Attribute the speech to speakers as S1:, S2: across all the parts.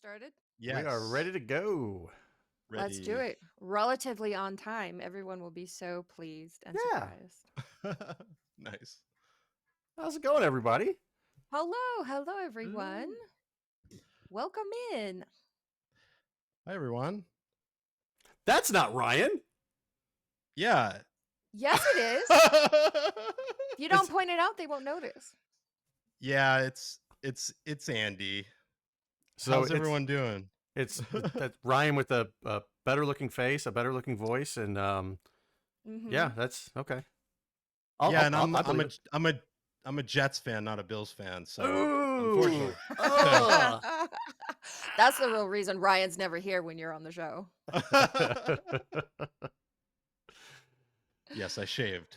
S1: started?
S2: Yes.
S3: We are ready to go.
S2: Ready.
S1: Let's do it. Relatively on time. Everyone will be so pleased and
S3: Yeah.
S1: surprised.
S2: Nice.
S3: How's it going, everybody?
S1: Hello, everyone. Welcome in.
S2: Hi, everyone.
S3: That's not Ryan.
S2: Yeah.
S1: Yes, it is. If you don't point it out, they won't notice.
S2: Yeah, it's Andy.
S3: So
S2: how's everyone doing?
S3: It's that Ryan with a better looking face, a better looking voice, and yeah, that's okay.
S2: I'm a Jets fan, not a Bills fan. So unfortunately,
S1: that's the real reason Ryan's never here when you're on the show.
S2: Yes, I shaved.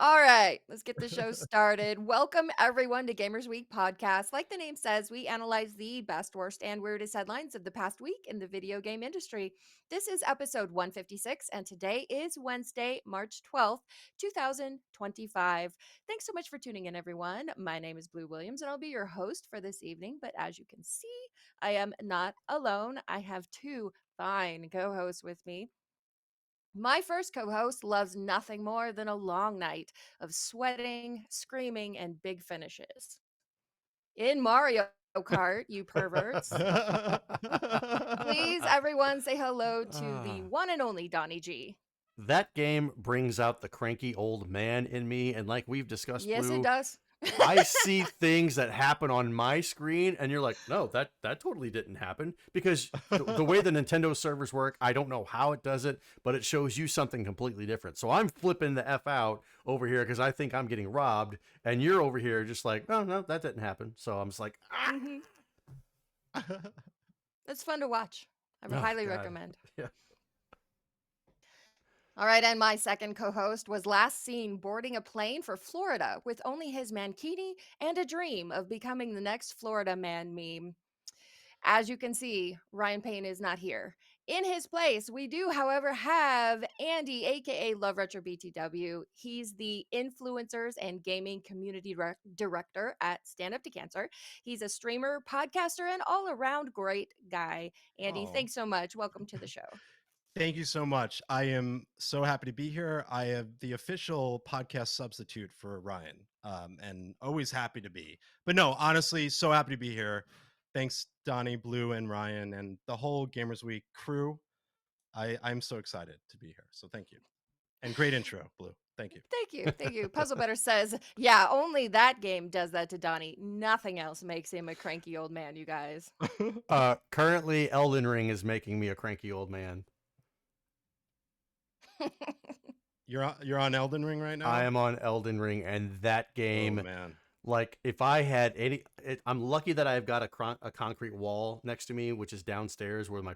S1: All right, let's get the show started. Welcome, everyone, to Gamers Week podcast. Like the name says, we analyze the best, worst, and weirdest headlines of the past week in the video game industry. This is episode 156, and today is Wednesday, March 12th, 2025. Thanks so much for tuning in, everyone. My name is Blue Williams, and I'll be your host for this evening. But as you can see, I am not alone. I have two fine co-hosts with me. My first co host loves nothing more than a long night of sweating, screaming, and big finishes. In Mario Kart, you perverts. Please, everyone, say hello to the one and only Donnie G.
S3: That game brings out the cranky old man in me, and like we've discussed,
S1: Yes,
S3: Blue,
S1: it does.
S3: I see things that happen on my screen, and you're like, no, that totally didn't happen, because the way the Nintendo servers work, I don't know how it does it, but it shows you something completely different. So I'm flipping the F out over here because I think I'm getting robbed, and you're over here just like, no, that didn't happen. So I'm just like,
S1: It's fun to watch. I highly recommend.
S3: Yeah.
S1: All right, and my second co-host was last seen boarding a plane for Florida with only his mankini and a dream of becoming the next Florida man meme. As you can see, Ryan Payne is not here. In his place, we do, however, have Andy, aka LoveRetroBTW. He's the influencers and gaming community director at Stand Up to Cancer. He's a streamer, podcaster, and all-around great guy. Andy, thanks so much. Welcome to the show.
S2: Thank you so much. I am so happy to be here. I am the official podcast substitute for Ryan, and always happy to be. But no, honestly, so happy to be here. Thanks, Donnie, Blue, and Ryan, and the whole Gamers Week crew. I'm so excited to be here. So thank you. And great intro, Blue. Thank you.
S1: Thank you. Puzzle Better says, yeah, only that game does that to Donnie. Nothing else makes him a cranky old man, you guys.
S3: Currently, Elden Ring is making me a cranky old man.
S2: You're on Elden Ring right now?
S3: I am on Elden Ring, and that game,
S2: man.
S3: like, if I had I'm lucky that I've got a concrete wall next to me, which is downstairs where my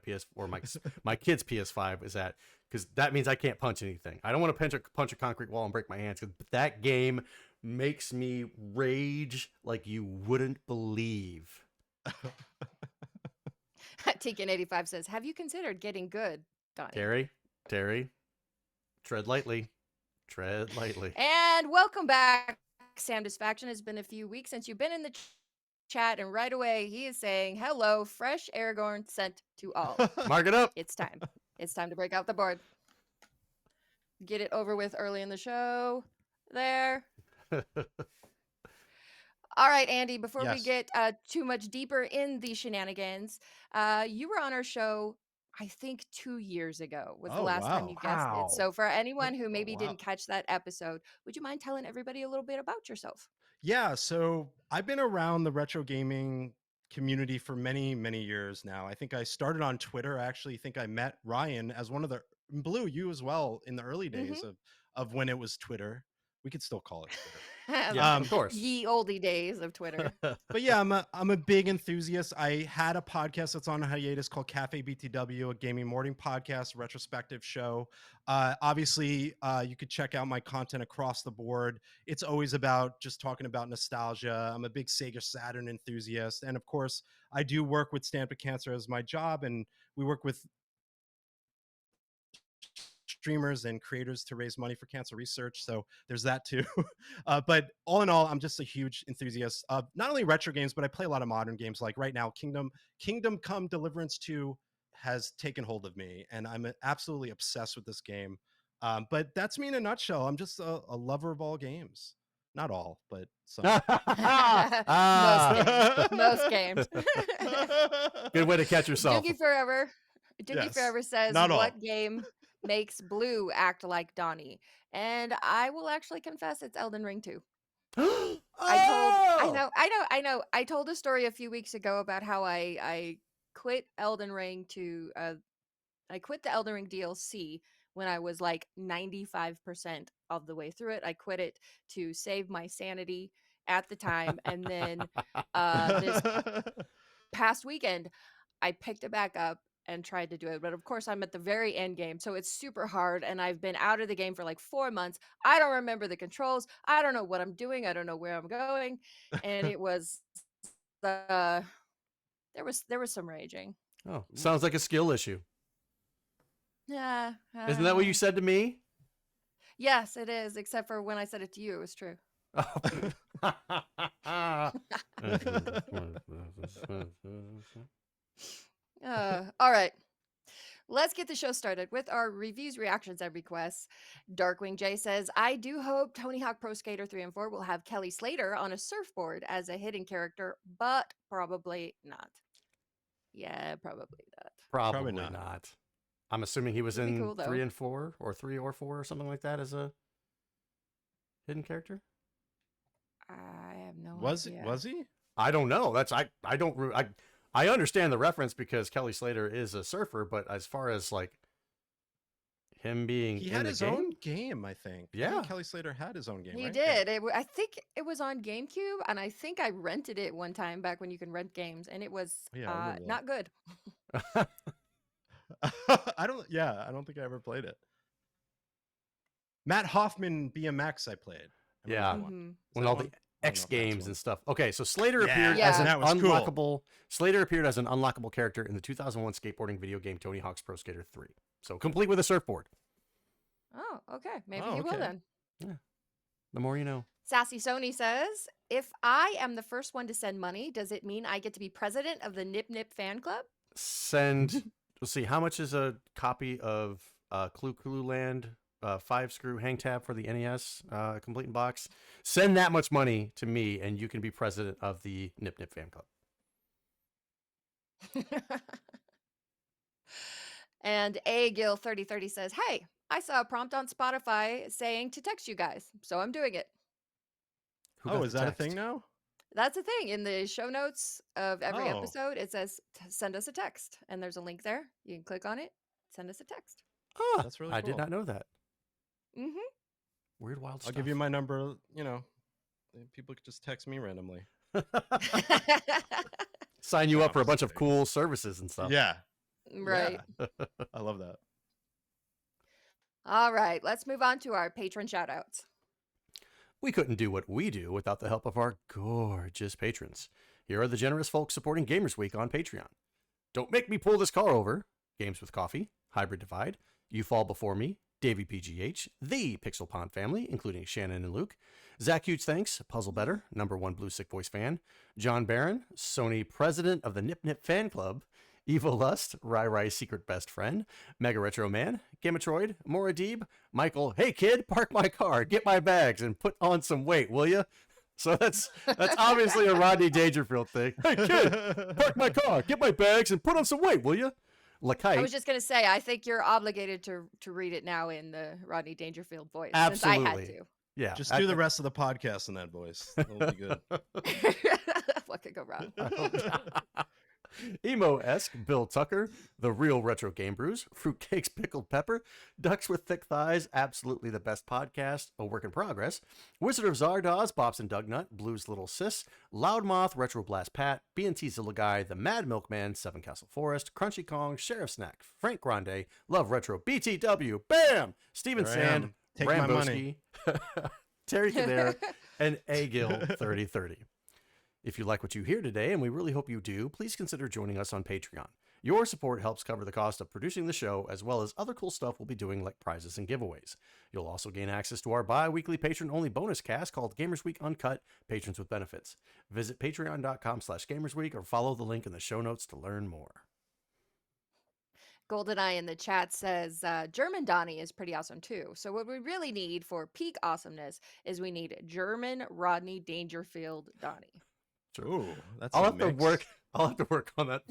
S3: my kid's PS5 is at, because that means I can't punch anything. I don't want to punch a concrete wall and break my hands, but that game makes me rage like you wouldn't believe.
S1: Tegan85 says, have you considered getting good, Donnie?
S3: Terry, tread lightly. Tread lightly.
S1: And welcome back, Sam Disfaction. It's been a few weeks since you've been in the chat, and right away he is saying, hello, fresh Aragorn sent to all.
S3: Mark it up.
S1: It's time. It's time to break out the board. Get it over with early in the show. There. All right, Andy, before we get too much deeper in the shenanigans, you were on our show, I think 2 years ago was the last time you guessed it. So for anyone who maybe didn't catch that episode, would you mind telling everybody a little bit about yourself?
S2: Yeah, so I've been around the retro gaming community for many, many years now. I think I started on Twitter. I actually think I met Ryan as one of the Blue, you as well, in the early days of when it was Twitter. We could still call it Twitter.
S3: Yeah, of course.
S1: Ye oldie days of Twitter.
S2: But yeah, I'm a big enthusiast. I had a podcast that's on hiatus called CafeBTW, a gaming morning podcast, retrospective show. Obviously, you could check out my content across the board. It's always about just talking about nostalgia. I'm a big Sega Saturn enthusiast. And of course, I do work with Stand Up to Cancer as my job. And we work with streamers and creators to raise money for cancer research. So there's that too. But all in all, I'm just a huge enthusiast of not only retro games, but I play a lot of modern games. Like right now, Kingdom Come Deliverance 2 has taken hold of me, and I'm absolutely obsessed with this game. But that's me in a nutshell. I'm just a lover of all games. Not all, but some.
S1: Most games.
S3: Good way to catch yourself.
S1: Doogie Forever. Doogie
S2: Yes,
S1: Forever says,
S2: not all.
S1: what game makes Blue act like Donnie? And I will actually confess it's Elden Ring 2. I told a story a few weeks ago about how I quit Elden Ring to I quit the Elden Ring DLC when I was like 95% of the way through it. I quit it to save my sanity at the time, and then this past weekend I picked it back up and tried to do it, but of course I'm at the very end game, so it's super hard, and I've been out of the game for like 4 months. I don't remember the controls. I don't know what I'm doing. I don't know where I'm going, and it was there was some raging.
S3: Oh, sounds like a skill issue.
S1: Yeah.
S3: Isn't that what you said to me?
S1: Yes, it is, except for when I said it to you, it was true. All right. Let's get the show started with our reviews, reactions, and requests. Darkwing J says, I do hope Tony Hawk Pro Skater 3 and 4 will have Kelly Slater on a surfboard as a hidden character, but probably not. Yeah, probably not.
S3: Probably not. I'm assuming he was in
S1: cool,
S3: 3 and 4 or 3 or 4 or something like that as a hidden character.
S1: I have no idea.
S2: Was he?
S3: I don't know. I understand the reference because Kelly Slater is a surfer, but as far as like him being
S2: he had his own game, I think.
S3: Yeah,
S2: I think Kelly Slater had his own game.
S1: He
S2: right?
S1: did. I think it was on GameCube, and I think I rented it one time back when you can rent games, and it was not good.
S2: I don't think I ever played it. Matt Hoffman BMX I played.
S3: When all the X Games and stuff. Okay, so Slater appeared
S1: as
S3: an unlockable.
S2: Cool.
S3: Slater appeared as an unlockable character in the 2001 skateboarding video game Tony Hawk's Pro Skater 3. So complete with a surfboard.
S1: Oh, okay. Maybe he will then.
S3: Yeah. The more you know.
S1: Sassy Sony says, if I am the first one to send money, does it mean I get to be president of the Nip Nip fan club?
S3: Let's see, how much is a copy of Clue Clue Land 5-screw hang tab for the NES complete in box? Send that much money to me and you can be president of the Nip Nip fan club.
S1: And A Gil 3030 says, hey, I saw a prompt on Spotify saying to text you guys, so I'm doing it.
S2: Is that a thing now?
S1: That's a thing. In the show notes of every episode, it says send us a text, and there's a link there. You can click on it, send us a text.
S3: Oh,
S2: that's really cool.
S3: I did not know that.
S1: Mm-hmm.
S3: Weird, wild stuff.
S2: I'll give you my number. People could just text me randomly.
S3: Sign you up for a bunch of cool services and stuff.
S2: Yeah.
S1: Right.
S2: Yeah. I love that.
S1: All right, let's move on to our patron shoutouts.
S3: We couldn't do what we do without the help of our gorgeous patrons. Here are the generous folks supporting Gamers Week on Patreon. Don't Make Me Pull This Car Over, Games with Coffee, Hybrid Divide, You Fall Before Me, Davey PGH, the Pixel Pond family, including Shannon and Luke, Zach Huge Thanks, Puzzle Better, #1 Blue Sick Voice fan, John Barron, Sony President of the Nip Nip Fan Club, Evo Lust, Rai Secret Best Friend, Mega Retro Man, Gamatroid, Moradib, Michael, hey kid, park my car, get my bags, and put on some weight, will ya? So that's obviously a Rodney Dangerfield thing. Hey kid, park my car, get my bags, and put on some weight, will ya? Lakite.
S1: I was just going to say, I think you're obligated to read it now in the Rodney Dangerfield voice.
S3: Absolutely.
S1: Since I had to.
S3: Yeah.
S2: Just do the rest of the podcast in that voice. That'll be good.
S1: What could go wrong?
S3: Emo-esque Bill Tucker, The Real Retro Game Brews, Fruitcakes Pickled Pepper, Ducks with Thick Thighs, absolutely the best podcast, a work in progress, Wizard of Zardoz, Bops and Dugnut, Blues Little Sis, Loudmouth, Retro Blast Pat, B&T Zilla Guy, The Mad Milkman, Seven Castle Forest, Crunchy Kong, Sheriff Snack, Frank Grande, Love Retro BTW, Bam! Steven Sand,
S2: Take my money.
S3: Terry Kader, and Agil 3030. If you like what you hear today, and we really hope you do, please consider joining us on Patreon. Your support helps cover the cost of producing the show, as well as other cool stuff we'll be doing like prizes and giveaways. You'll also gain access to our bi-weekly patron-only bonus cast called Gamers Week Uncut, Patrons with Benefits. Visit patreon.com/gamersweek or follow the link in the show notes to learn more.
S1: GoldenEye in the chat says German Donnie is pretty awesome too. So what we really need for peak awesomeness is we need German Rodney Dangerfield Donnie.
S2: Ooh, that's
S3: I'll
S2: a
S3: have to
S2: mix.
S3: work. I'll have to work on that.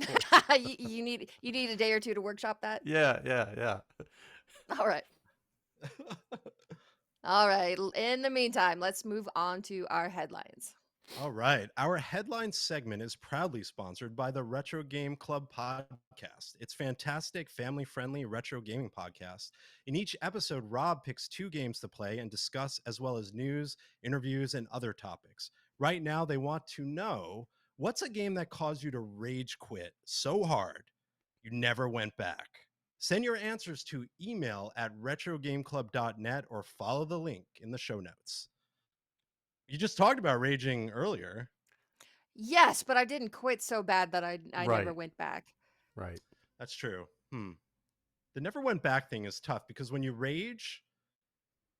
S1: you need a day or two to workshop that.
S3: Yeah.
S1: All right. All right. In the meantime, let's move on to our headlines.
S2: All right. Our headline segment is proudly sponsored by the Retro Game Club podcast. It's fantastic, family-friendly retro gaming podcast. In each episode, Rob picks 2 games to play and discuss, as well as news, interviews, and other topics. Right now, they want to know, what's a game that caused you to rage quit so hard you never went back? Send your answers to email at retrogameclub.net or follow the link in the show notes. You just talked about raging earlier.
S1: Yes, but I didn't quit so bad that I never
S3: Right.
S1: went back.
S3: Right.
S2: That's true. The never went back thing is tough because when you rage,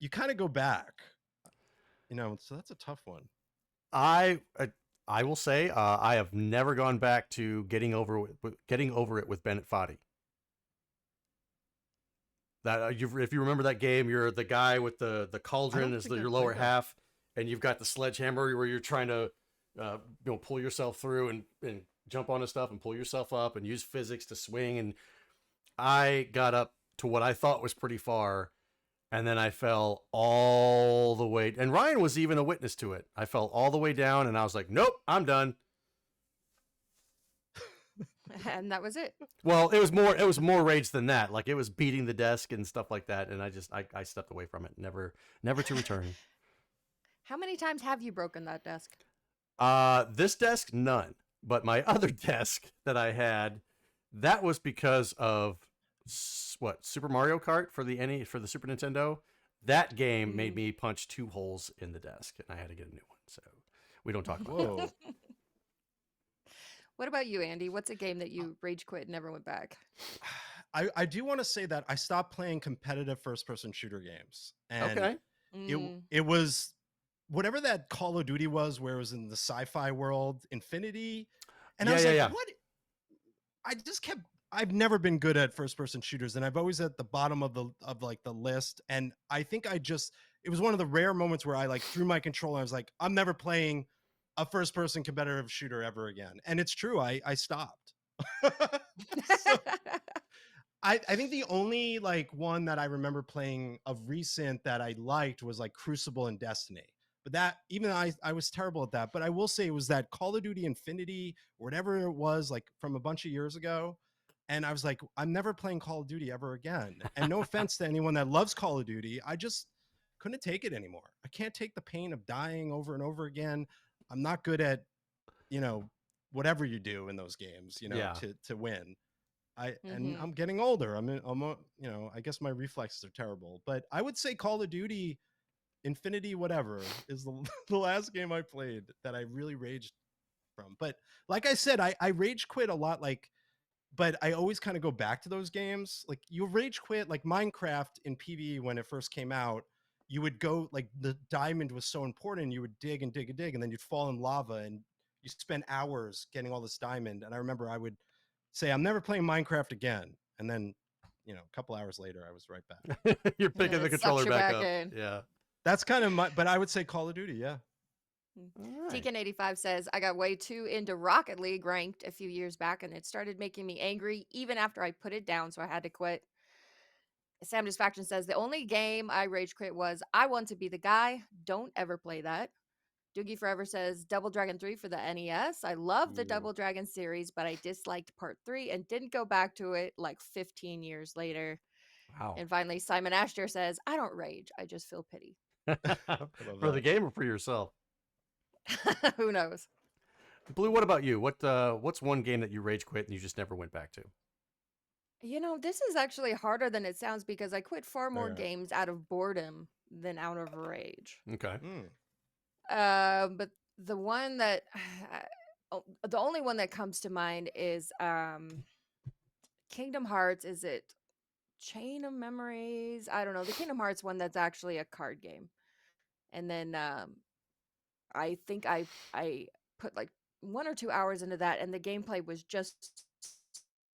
S2: you kind of go back. So that's a tough one.
S3: I will say I have never gone back to getting over it with Bennett Foddy. That if you remember that game, you're the guy with the cauldron as your lower half, and you've got the sledgehammer where you're trying to pull yourself through and jump onto stuff and pull yourself up and use physics to swing. And I got up to what I thought was pretty far, and then I fell all the way. And Ryan was even a witness to it. I fell all the way down, and I was like, nope, I'm done.
S1: And that was it.
S3: Well, it was more rage than that. Like, it was beating the desk and stuff like that. And I stepped away from it. Never to return.
S1: How many times have you broken that desk?
S3: This desk, none. But my other desk that I had, that was because of Super Mario Kart for the Super Nintendo. That game made me punch 2 holes in the desk, and I had to get a new one. So we don't talk about that.
S1: What about you, Andy? What's a game that you rage quit and never went back?
S2: I do want to say that I stopped playing competitive first-person shooter games. And
S3: Okay.
S2: It was whatever that Call of Duty was, where it was in the sci-fi world, Infinity. And I was like, what? I've never been good at first-person shooters, and I've always at the bottom of the list. And I think it was one of the rare moments where I threw my controller. I was like, I'm never playing a first-person competitive shooter ever again. And it's true. I stopped. So, I think the only one that I remember playing of recent that I liked was Crucible and Destiny. But that, even I was terrible at that. But I will say it was that Call of Duty Infinity or whatever it was, from a bunch of years ago. And I was like, I'm never playing Call of Duty ever again. And no offense to anyone that loves Call of Duty, I just couldn't take it anymore. I can't take the pain of dying over and over again. I'm not good at, whatever you do in those games, to win. And I'm getting older. I guess my reflexes are terrible, but I would say Call of Duty Infinity whatever is the last game I played that I really raged from. But like I said, I rage quit a lot, but I always kind of go back to those games. You rage quit, Minecraft in PvE when it first came out. You would go, the diamond was so important, you would dig and dig and dig, and then you'd fall in lava and you spend hours getting all this diamond. And I remember I would say, I'm never playing Minecraft again. And then, a couple hours later, I was right back.
S3: You're picking the controller back up.
S1: In.
S3: Yeah.
S2: That's kind of but I would say Call of Duty, yeah.
S1: Right. Deacon85 says, I got way too into Rocket League ranked a few years back, and it started making me angry even after I put it down, so I had to quit. Sam Disfaction says, the only game I rage quit was I Want to Be the Guy. Don't ever play that. Doogie Forever says, Double Dragon 3 for the NES. I love the Double Dragon series, but I disliked part 3 and didn't go back to it 15 years later.
S3: Wow.
S1: And finally, Simon Asher says, I don't rage. I just feel pity.
S3: For the game or for yourself?
S1: Who knows?
S3: Blue, what about you? What's one game that you rage quit and you just never went back to?
S1: This is actually harder than it sounds because I quit far more games out of boredom than out of rage.
S3: Okay.
S1: But the one that, the only one that comes to mind is Kingdom Hearts, is it Chain of Memories? I don't know. The Kingdom Hearts one that's actually a card game. And then I think I put like 1 or 2 hours into that, and the gameplay was just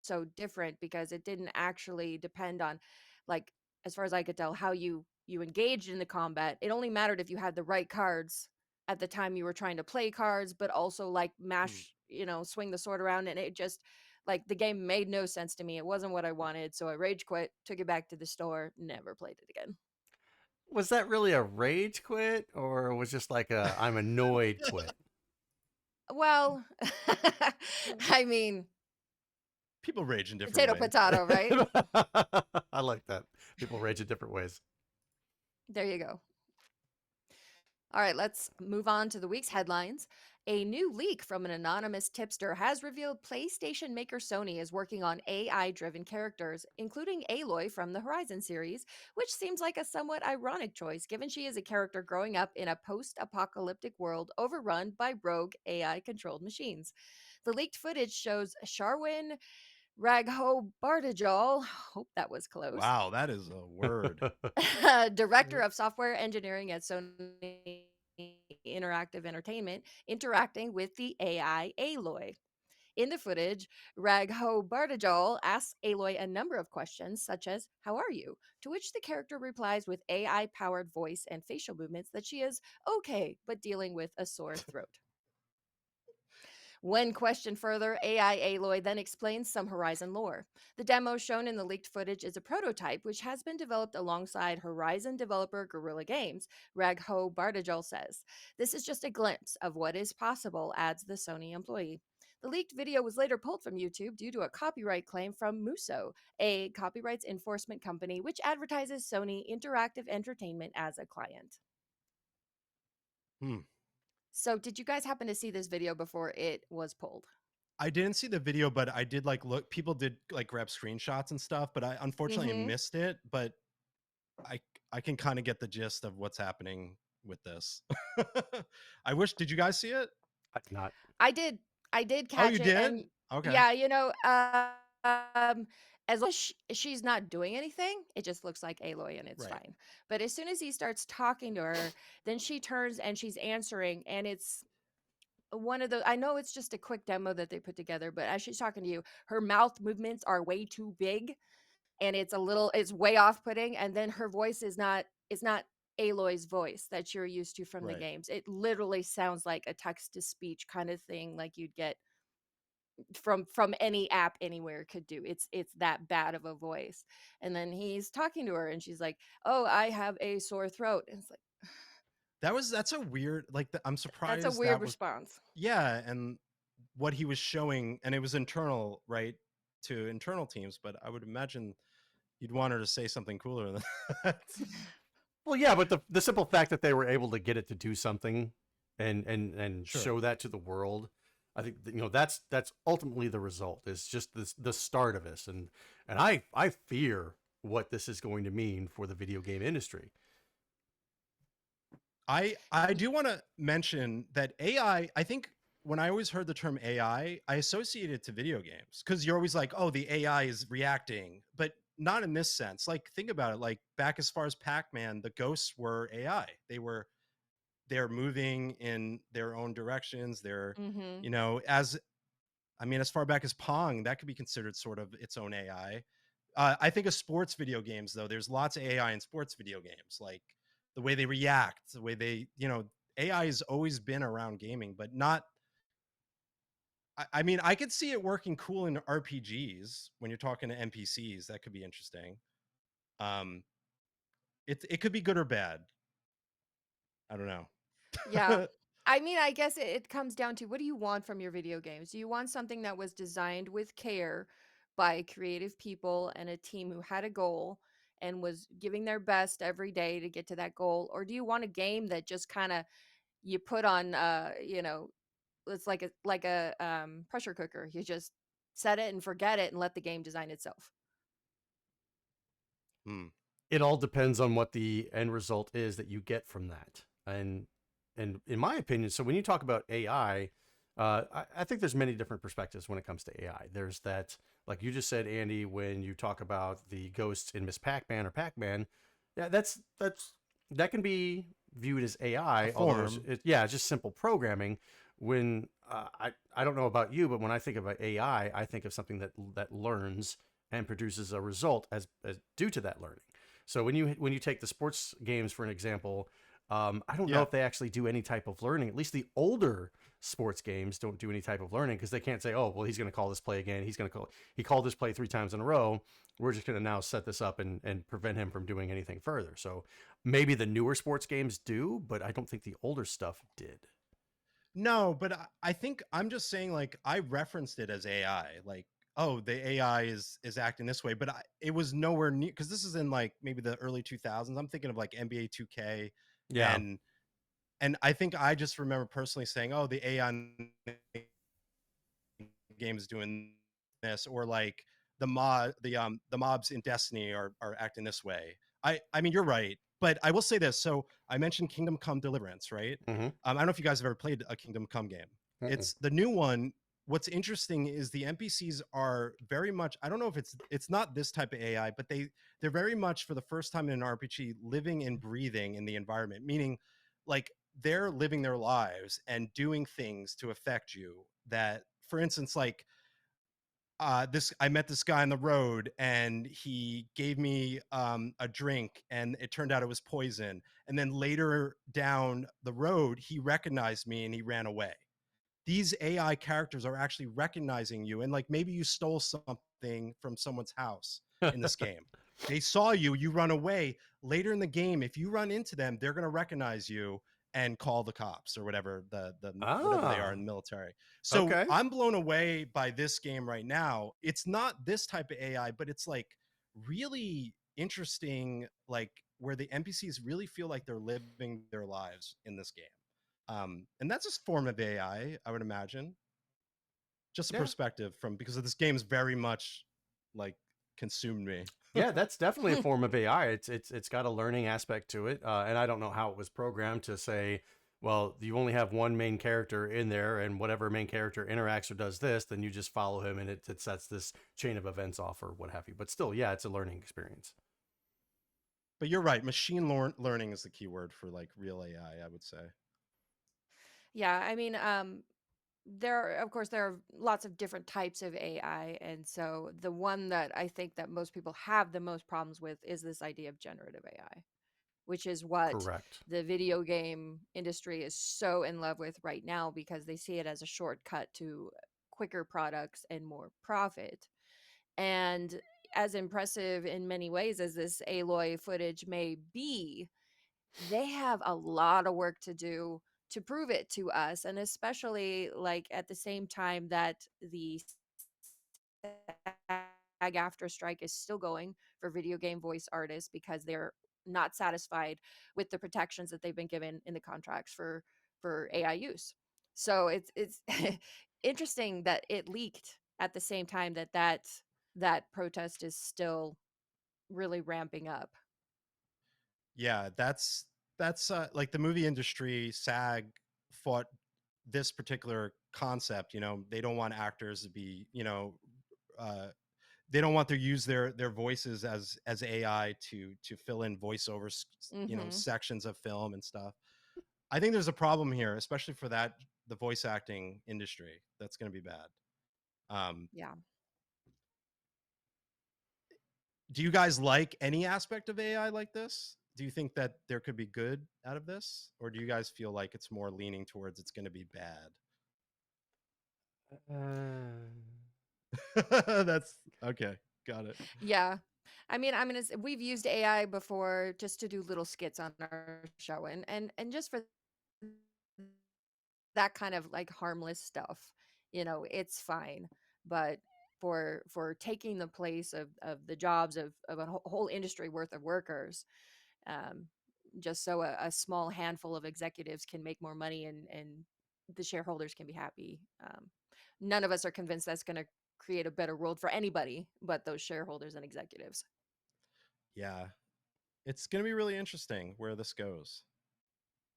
S1: so different because it didn't actually depend on, like, as far as I could tell, how you engaged in the combat. It only mattered if you had the right cards at the time you were trying to play cards, but also like
S2: Hmm.
S1: mash, swing the sword around, and it just like the game made no sense to me. It wasn't what I wanted, so I rage quit, took it back to the store, never played it again.
S3: Was that really a rage quit, or was just like a I'm annoyed quit?
S1: Well, I mean,
S2: People rage in different
S1: potato
S2: ways.
S1: potato, right?
S3: I like that. People rage in different ways.
S1: There you go. All right, let's move on to the week's headlines. A new leak from an anonymous tipster has revealed PlayStation maker Sony is working on AI driven characters, including Aloy from the Horizon series, which seems like a somewhat ironic choice given she is a character growing up in a post apocalyptic world overrun by rogue AI controlled machines. The leaked footage shows Sharwin Raghobartajal, hope that was close,
S2: Wow, that is a word.
S1: director of software engineering at Sony Interactive Entertainment, interacting with the AI Aloy. In the footage, Ragho Bardajal asks Aloy a number of questions, such as, "How are you?" To which the character replies with AI powered voice and facial movements that she is okay, but dealing with a sore throat. When questioned further, AI Aloy then explains some Horizon lore. The demo shown in the leaked footage is a prototype which has been developed alongside Horizon developer Guerrilla Games, Ragho Bardajal says. "This is just a glimpse of what is possible," adds the Sony employee. The leaked video was later pulled from YouTube due to a copyright claim from Muso, a copyrights enforcement company which advertises Sony Interactive Entertainment as a client.
S2: Hmm.
S1: So, did you guys happen to see this video before it was pulled?
S2: I didn't see the video, but I did like look. People did like grab screenshots and stuff, but I unfortunately
S1: Mm-hmm.
S2: missed it. But I I can kind of get the gist of what's happening with this. I wish. Did you guys see it?
S3: I did not.
S1: I did. I did
S2: Oh,
S1: catch
S2: you
S1: it,
S2: did?
S1: and
S2: Okay.
S1: yeah, as long as she's not doing anything, it just looks like Aloy, and it's
S2: Right.
S1: fine. But as soon as he starts talking to her, then she turns and she's answering, and it's one of the. I know it's just a quick demo that they put together, but as she's talking to you, her mouth movements are way too big, and it's way off-putting. And then her voice is not. It's not Aloy's voice that you're used to from the
S2: Right.
S1: games. It literally sounds like a text to speech kind of thing, like you'd get from any app anywhere could do. It's that bad of a voice. And then he's talking to her and she's like, "Oh, I have a sore throat." And it's like,
S2: That's a weird. Like I'm
S1: that's a
S2: surprised
S1: weird
S2: that was.
S1: response.
S2: Yeah, and what he was showing, and it was internal, right, to internal teams. But I would imagine you'd want her to say something cooler than that.
S3: Well, yeah, but the simple fact that they were able to get it to do something and
S2: Sure.
S3: show that to the world, I think that's ultimately the result. It's just the start of this, and I fear what this is going to mean for the video game industry.
S2: I do want to mention that AI, I think when I always heard the term AI, I associate it to video games because you're always like, oh, the AI is reacting, but not in this sense. Like, think about it. Like, back as far as Pac-Man, the ghosts were AI. They're moving in their own directions. They're,
S1: Mhm.
S2: as I mean, as far back as Pong, that could be considered sort of its own AI. I think of sports video games, though. There's lots of AI in sports video games, like the way they react, the way they, AI has always been around gaming, but not. I mean, I could see it working cool in RPGs when you're talking to NPCs. That could be interesting. Um, it could be good or bad. I don't
S1: Yeah.
S2: know.
S1: I mean, I guess it comes down to, what do you want from your video games? Do you want something that was designed with care by creative people and a team who had a goal and was giving their best every day to get to that goal? Or do you want a game that just kind of you put on it's like a pressure cooker. You just set it and forget it and let the game design itself.
S2: Hmm.
S3: It all depends on what the end result is that you get from that, and in my opinion, so when you talk about AI, I think there's many different perspectives when it comes to AI. There's that, like you just said, Andy, when you talk about the ghosts in Miss Pac-Man or Pac-Man, yeah, that can be viewed as
S2: A
S3: AI, although
S2: form.
S3: it's just simple programming. When I don't know about you, but when I think about AI, I think of something that learns and produces a result as due to that learning. So when you take the sports games for an example, I don't know
S2: Yeah.
S3: if they actually do any type of learning. At least the older sports games don't do any type of learning because they can't say, oh, well, he's going to call this play again. He called this play 3 times in a row. We're just going to now set this up and prevent him from doing anything further. So maybe the newer sports games do, but I don't think the older stuff did.
S2: No, but I think I'm just saying, like, I referenced it as AI, like, oh, the AI is acting this way, but it was nowhere near, because this is in like maybe the early 2000s. I'm thinking of like NBA 2K,
S3: Yeah.
S2: and I think I just remember personally saying, oh, the AI in the game is doing this, or like the mobs in Destiny are acting this way. I mean, you're right, but I will say this. So I mentioned Kingdom Come Deliverance, right?
S3: Mm-hmm.
S2: I don't know if you guys have ever played a Kingdom Come game.
S3: Mm-mm.
S2: It's the new one. What's interesting is the NPCs are very much, I don't know if it's not this type of AI, but they're very much, for the first time in an RPG, living and breathing in the environment, meaning like they're living their lives and doing things to affect you. That, for instance, like this, I met this guy on the road and he gave me a drink, and it turned out it was poison, and then later down the road he recognized me and he ran away. These AI characters are actually recognizing you, and like maybe you stole something from someone's house in this game. They saw you, you run away. Later in the game, if you run into them, they're going to recognize you and call the cops or whatever, the whatever they are
S3: Ah,
S2: in the military. So
S3: okay.
S2: I'm blown away by this game right now. It's not this type of AI, but it's like really interesting, like where the NPCs really feel like they're living their lives in this game. And that's a form of AI, I would imagine. Just a
S3: Yeah.
S2: perspective from, because of this game's very much like consumed me.
S3: Yeah, that's definitely a form of AI. It's got a learning aspect to it, and I don't know how it was programmed to say, well, you only have one main character in there, and whatever main character interacts or does this, then you just follow him, and it sets this chain of events off or what have you. But still, yeah, it's a learning experience.
S2: But you're right, machine learning is the key word for like real AI, I would say.
S1: Yeah, I mean, of course, there are lots of different types of AI, and so the one that I think that most people have the most problems with is this idea of generative AI, which is what
S3: Correct.
S1: the video game industry is so in love with right now because they see it as a shortcut to quicker products and more profit. And as impressive in many ways as this Aloy footage may be, they have a lot of work to do to prove it to us. And especially like at the same time that the SAG after strike is still going for video game voice artists because they're not satisfied with the protections that they've been given in the contracts for AI use. So it's interesting that it leaked at the same time that protest is still really ramping up.
S2: Yeah, that's like the movie industry, SAG fought this particular concept. They don't want actors to be, uh they don't want to use their voices as AI to fill in voiceover,
S1: Mhm.
S2: sections of film and stuff. I think there's a problem here, especially for the voice acting industry. That's going to be bad. Um,
S1: Yeah.
S2: do you guys like any aspect of AI like this? Do you think that there could be good out of this, or do you guys feel like it's more leaning towards it's going to be bad?
S3: Uh,
S2: That's okay. Got it.
S1: Yeah. I mean, we've used AI before just to do little skits on our show and just for that kind of like harmless stuff, it's fine. But for taking the place of the jobs of a whole industry worth of workers, um, just so a small handful of executives can make more money and the shareholders can be happy. None of us are convinced that's going to create a better world for anybody but those shareholders and executives.
S2: Yeah, it's going to be really interesting where this goes.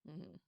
S1: Mhm.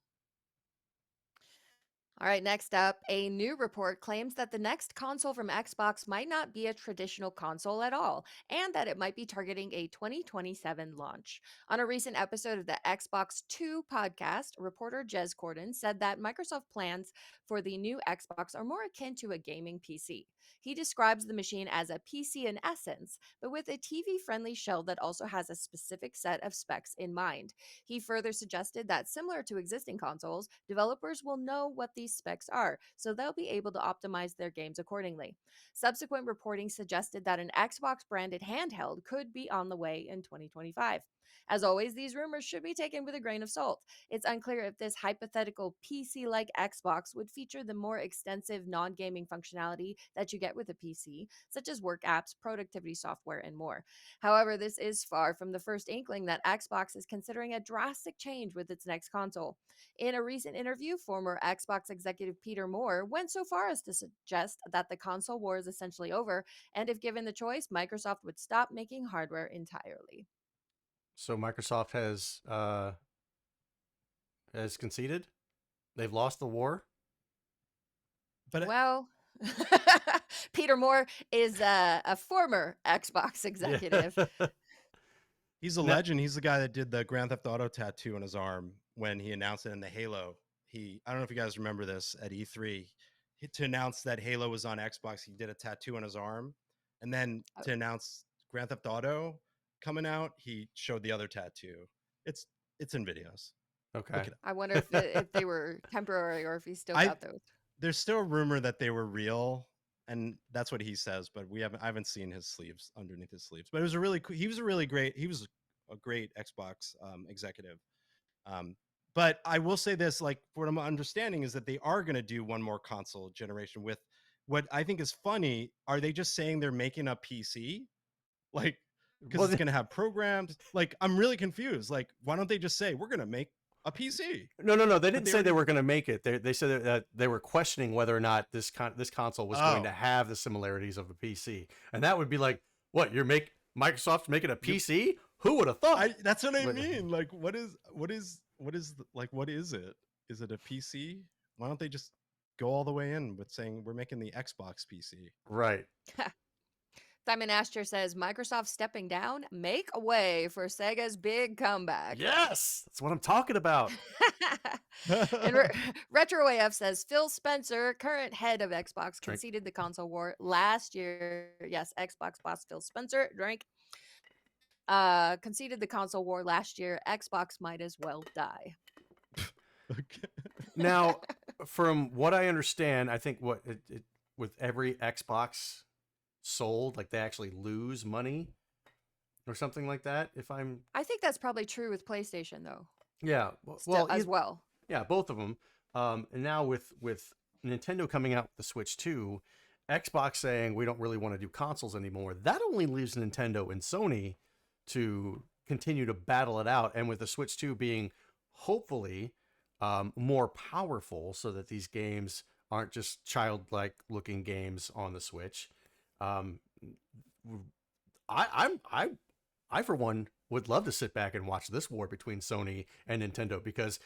S1: All right, next up, a new report claims that the next console from Xbox might not be a traditional console at all, and that it might be targeting a 2027 launch. On a recent episode of the Xbox 2 podcast, reporter Jez Corden said that Microsoft plans for the new Xbox are more akin to a gaming PC. He describes the machine as a PC in essence, but with a TV friendly shell that also has a specific set of specs in mind. He further suggested that, similar to existing consoles, developers will know what these specs are, so they'll be able to optimize their games accordingly. Subsequent reporting suggested that an Xbox branded handheld could be on the way in 2025. As always, these rumors should be taken with a grain of salt. It's unclear if this hypothetical PC like Xbox would feature the more extensive non gaming functionality that you get with a PC, such as work apps, productivity software, and more. However, this is far from the first inkling that Xbox is considering a drastic change with its next console. In a recent interview, former Xbox executive Peter Moore went so far as to suggest that the console war is essentially over, and if given the choice, Microsoft would stop making hardware entirely.
S3: So Microsoft has conceded. They've lost the war.
S2: But
S1: Well, Peter Moore is a former Xbox executive.
S3: Yeah.
S2: he's a
S3: Now-
S2: legend. He's the guy that did the Grand Theft Auto tattoo on his arm when he announced it in the Halo. I don't know if you guys remember this at E3. To announce that Halo was on Xbox, he did a tattoo on his arm. And then to announce Grand Theft Auto coming out, he showed the other tattoo. It's in videos.
S3: Okay.
S2: Look it up.
S1: I wonder if they were temporary or if he still
S2: I-
S1: got those.
S2: There's still a rumor that they were real, and that's what he says. But I haven't seen his sleeves underneath his sleeves. But it was he was a great Xbox executive. But I will say this, like, what I'm understanding is that they are going to do one more console generation with what I think is funny. Are they just saying they're making a PC? Like, because it's going to have programs. Like, I'm really confused. Like, why don't they just say we're going to make a PC?
S3: No. They didn't
S2: they
S3: say they
S2: already-
S3: were going to make it. They said that they were questioning whether or not this console was going to have the similarities of a PC, and that would be like, what Microsoft's making a PC? Who would have thought?
S2: That's what I mean. Like, what is it? Is it a PC? Why don't they just go all the way in with saying we're making the Xbox PC?
S3: Right.
S1: Simon Asher says Microsoft stepping down, make a way for Sega's big comeback.
S3: Yes, that's what I'm talking about.
S1: And RetroAF says Phil Spencer, current head of Xbox, conceded the console war last year. Yes, Xbox boss Phil Spencer, drink. Conceded the console war last year. Xbox might as well die.
S2: Okay.
S3: Now, from what I understand, I think with every Xbox sold, like, they actually lose money or something like that.
S1: I think that's probably true with PlayStation though.
S3: Yeah,
S1: As well.
S3: Yeah, both of them. And now with Nintendo coming out with the Switch 2, Xbox saying we don't really want to do consoles anymore, that only leaves Nintendo and Sony to continue to battle it out. And with the Switch 2 being hopefully more powerful, so that these games aren't just childlike looking games on the Switch. I for one would love to sit back and watch this war between Sony and Nintendo, because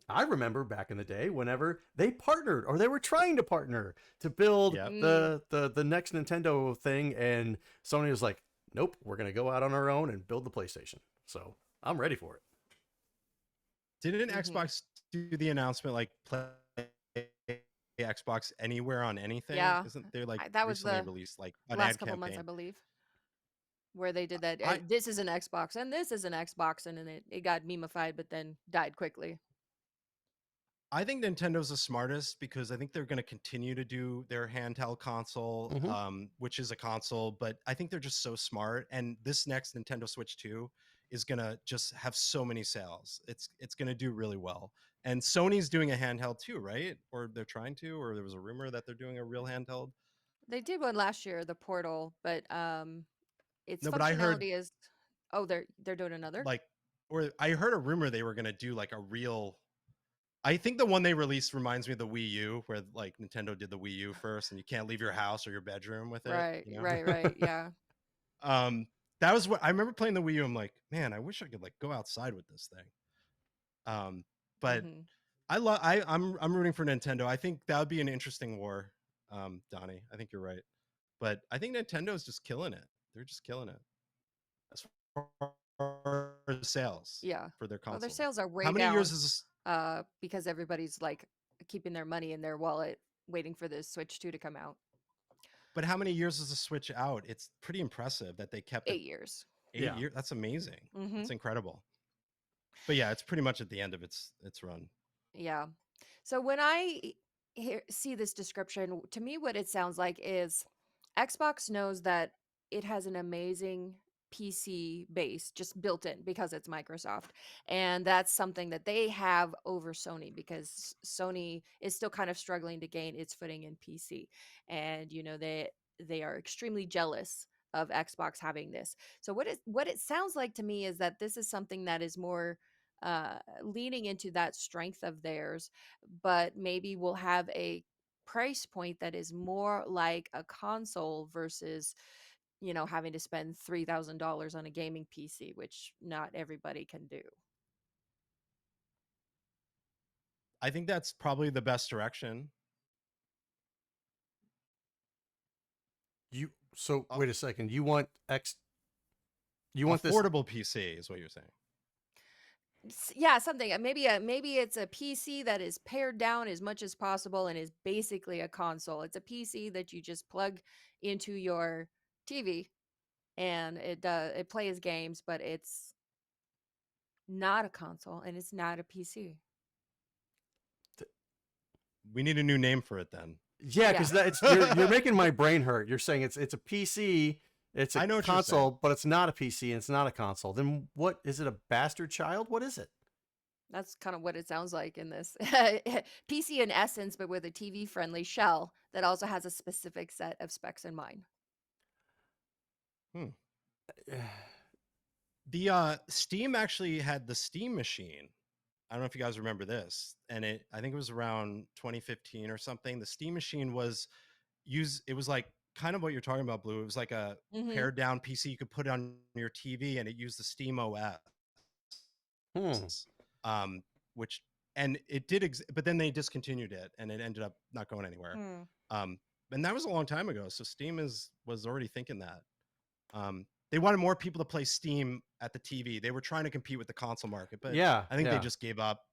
S3: I remember back in the day whenever they partnered, or they were trying to partner to build the next Nintendo thing, and Sony was like, nope, we're going to go out on our own and build the PlayStation. So I'm ready for it.
S2: Didn't Xbox do the announcement like play Xbox anywhere on anything?
S1: Yeah.
S2: Isn't there like
S1: That was
S2: recently
S1: the
S2: released like an
S1: last
S2: ad
S1: couple
S2: campaign?
S1: months, I believe, where they did that.
S2: I-
S1: This is an Xbox and this is an Xbox, and then it got memeified, but then died quickly.
S2: I think Nintendo's the smartest, because I think they're going to continue to do their handheld console, which is a console, but I think they're just so smart. And this next Nintendo Switch 2 is going to just have so many sales. It's going to do really well. And Sony's doing a handheld too, right? Or they're trying to, or there was a rumor that they're doing a real handheld.
S1: They did one last year, the Portal, but its
S2: No, but I heard-
S1: functionality is they're doing another.
S2: Or I heard a rumor they were going to do like a real. I think the one they released reminds me of the Wii U, where like Nintendo did the Wii U first, and you can't leave your house or your bedroom with it.
S1: Right,
S2: you know?
S1: right, yeah.
S2: That was what I remember playing the Wii U. I'm like, man, I wish I could like go outside with this thing. But
S1: Mhm.
S2: I'm rooting for Nintendo. I think that would be an interesting war, Donnie. I think you're right, but I think Nintendo's just killing it. They're just killing it as far as sales
S1: Yeah.
S2: for their
S1: Well, their
S2: console.
S1: sales are
S2: How
S1: way
S2: many years
S1: down
S2: is this?
S1: because everybody's like keeping their money in their wallet waiting for the Switch 2 to come out.
S2: But how many years is the Switch out? It's pretty impressive that they kept it
S1: 8 years.
S2: 8 years. That's amazing.
S1: Mm-hmm.
S2: That's incredible. But yeah, it's pretty much at the end of its run.
S1: Yeah. So when I see this description, to me, what it sounds like is Xbox knows that it has an amazing PC base just built in because it's Microsoft. And that's something that they have over Sony because Sony is still kind of struggling to gain its footing in PC. And, they are extremely jealous of Xbox having this. So what it sounds like to me is that this is something that is more leaning into that strength of theirs, but maybe we'll have a price point that is more like a console versus having to spend $3,000 on a gaming PC, which not everybody can do.
S2: I think that's probably the best direction.
S3: Wait a second. You want this
S2: Affordable PC is what you're saying.
S1: Yeah, something. Maybe it's a PC that is pared down as much as possible and is basically a console. It's a PC that you just plug into your TV and it plays games, but it's not a console and it's not a PC.
S2: We need a new name for it then.
S3: Yeah, because you're making my brain hurt. You're saying it's a PC, it's a console, but it's not a PC and it's not a console. Then what is it? A bastard child? What is it?
S1: That's kind of what it sounds like in this PC in essence, but with a TV friendly shell that also has a specific set of specs in mind.
S2: The Steam actually had the Steam machine. I don't know if you guys remember this, and I think it was around 2015 or something. The Steam machine was it was like kind of what you're talking about, Blue. It was like a pared down PC you could put on your TV, and it used the Steam OS. Which and it did, but then they discontinued it, and it ended up not going anywhere. And that was a long time ago. So Steam was already thinking that. They wanted more people to play Steam at the TV. They were trying to compete with the console market, but I think they just gave up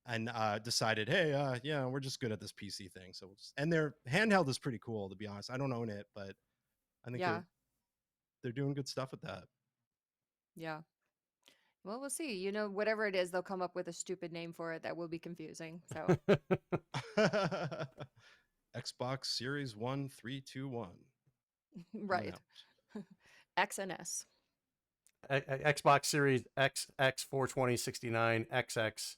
S2: and decided, hey, we're just good at this PC thing. So, and their handheld is pretty cool, to be honest. I don't own it, but I think they're doing good stuff with that.
S1: Yeah. Well, we'll see. Whatever it is, they'll come up with a stupid name for it that will be confusing. So,
S2: Xbox Series 1321.
S1: right. X and S.
S3: Xbox Series X, X420, 69, XX.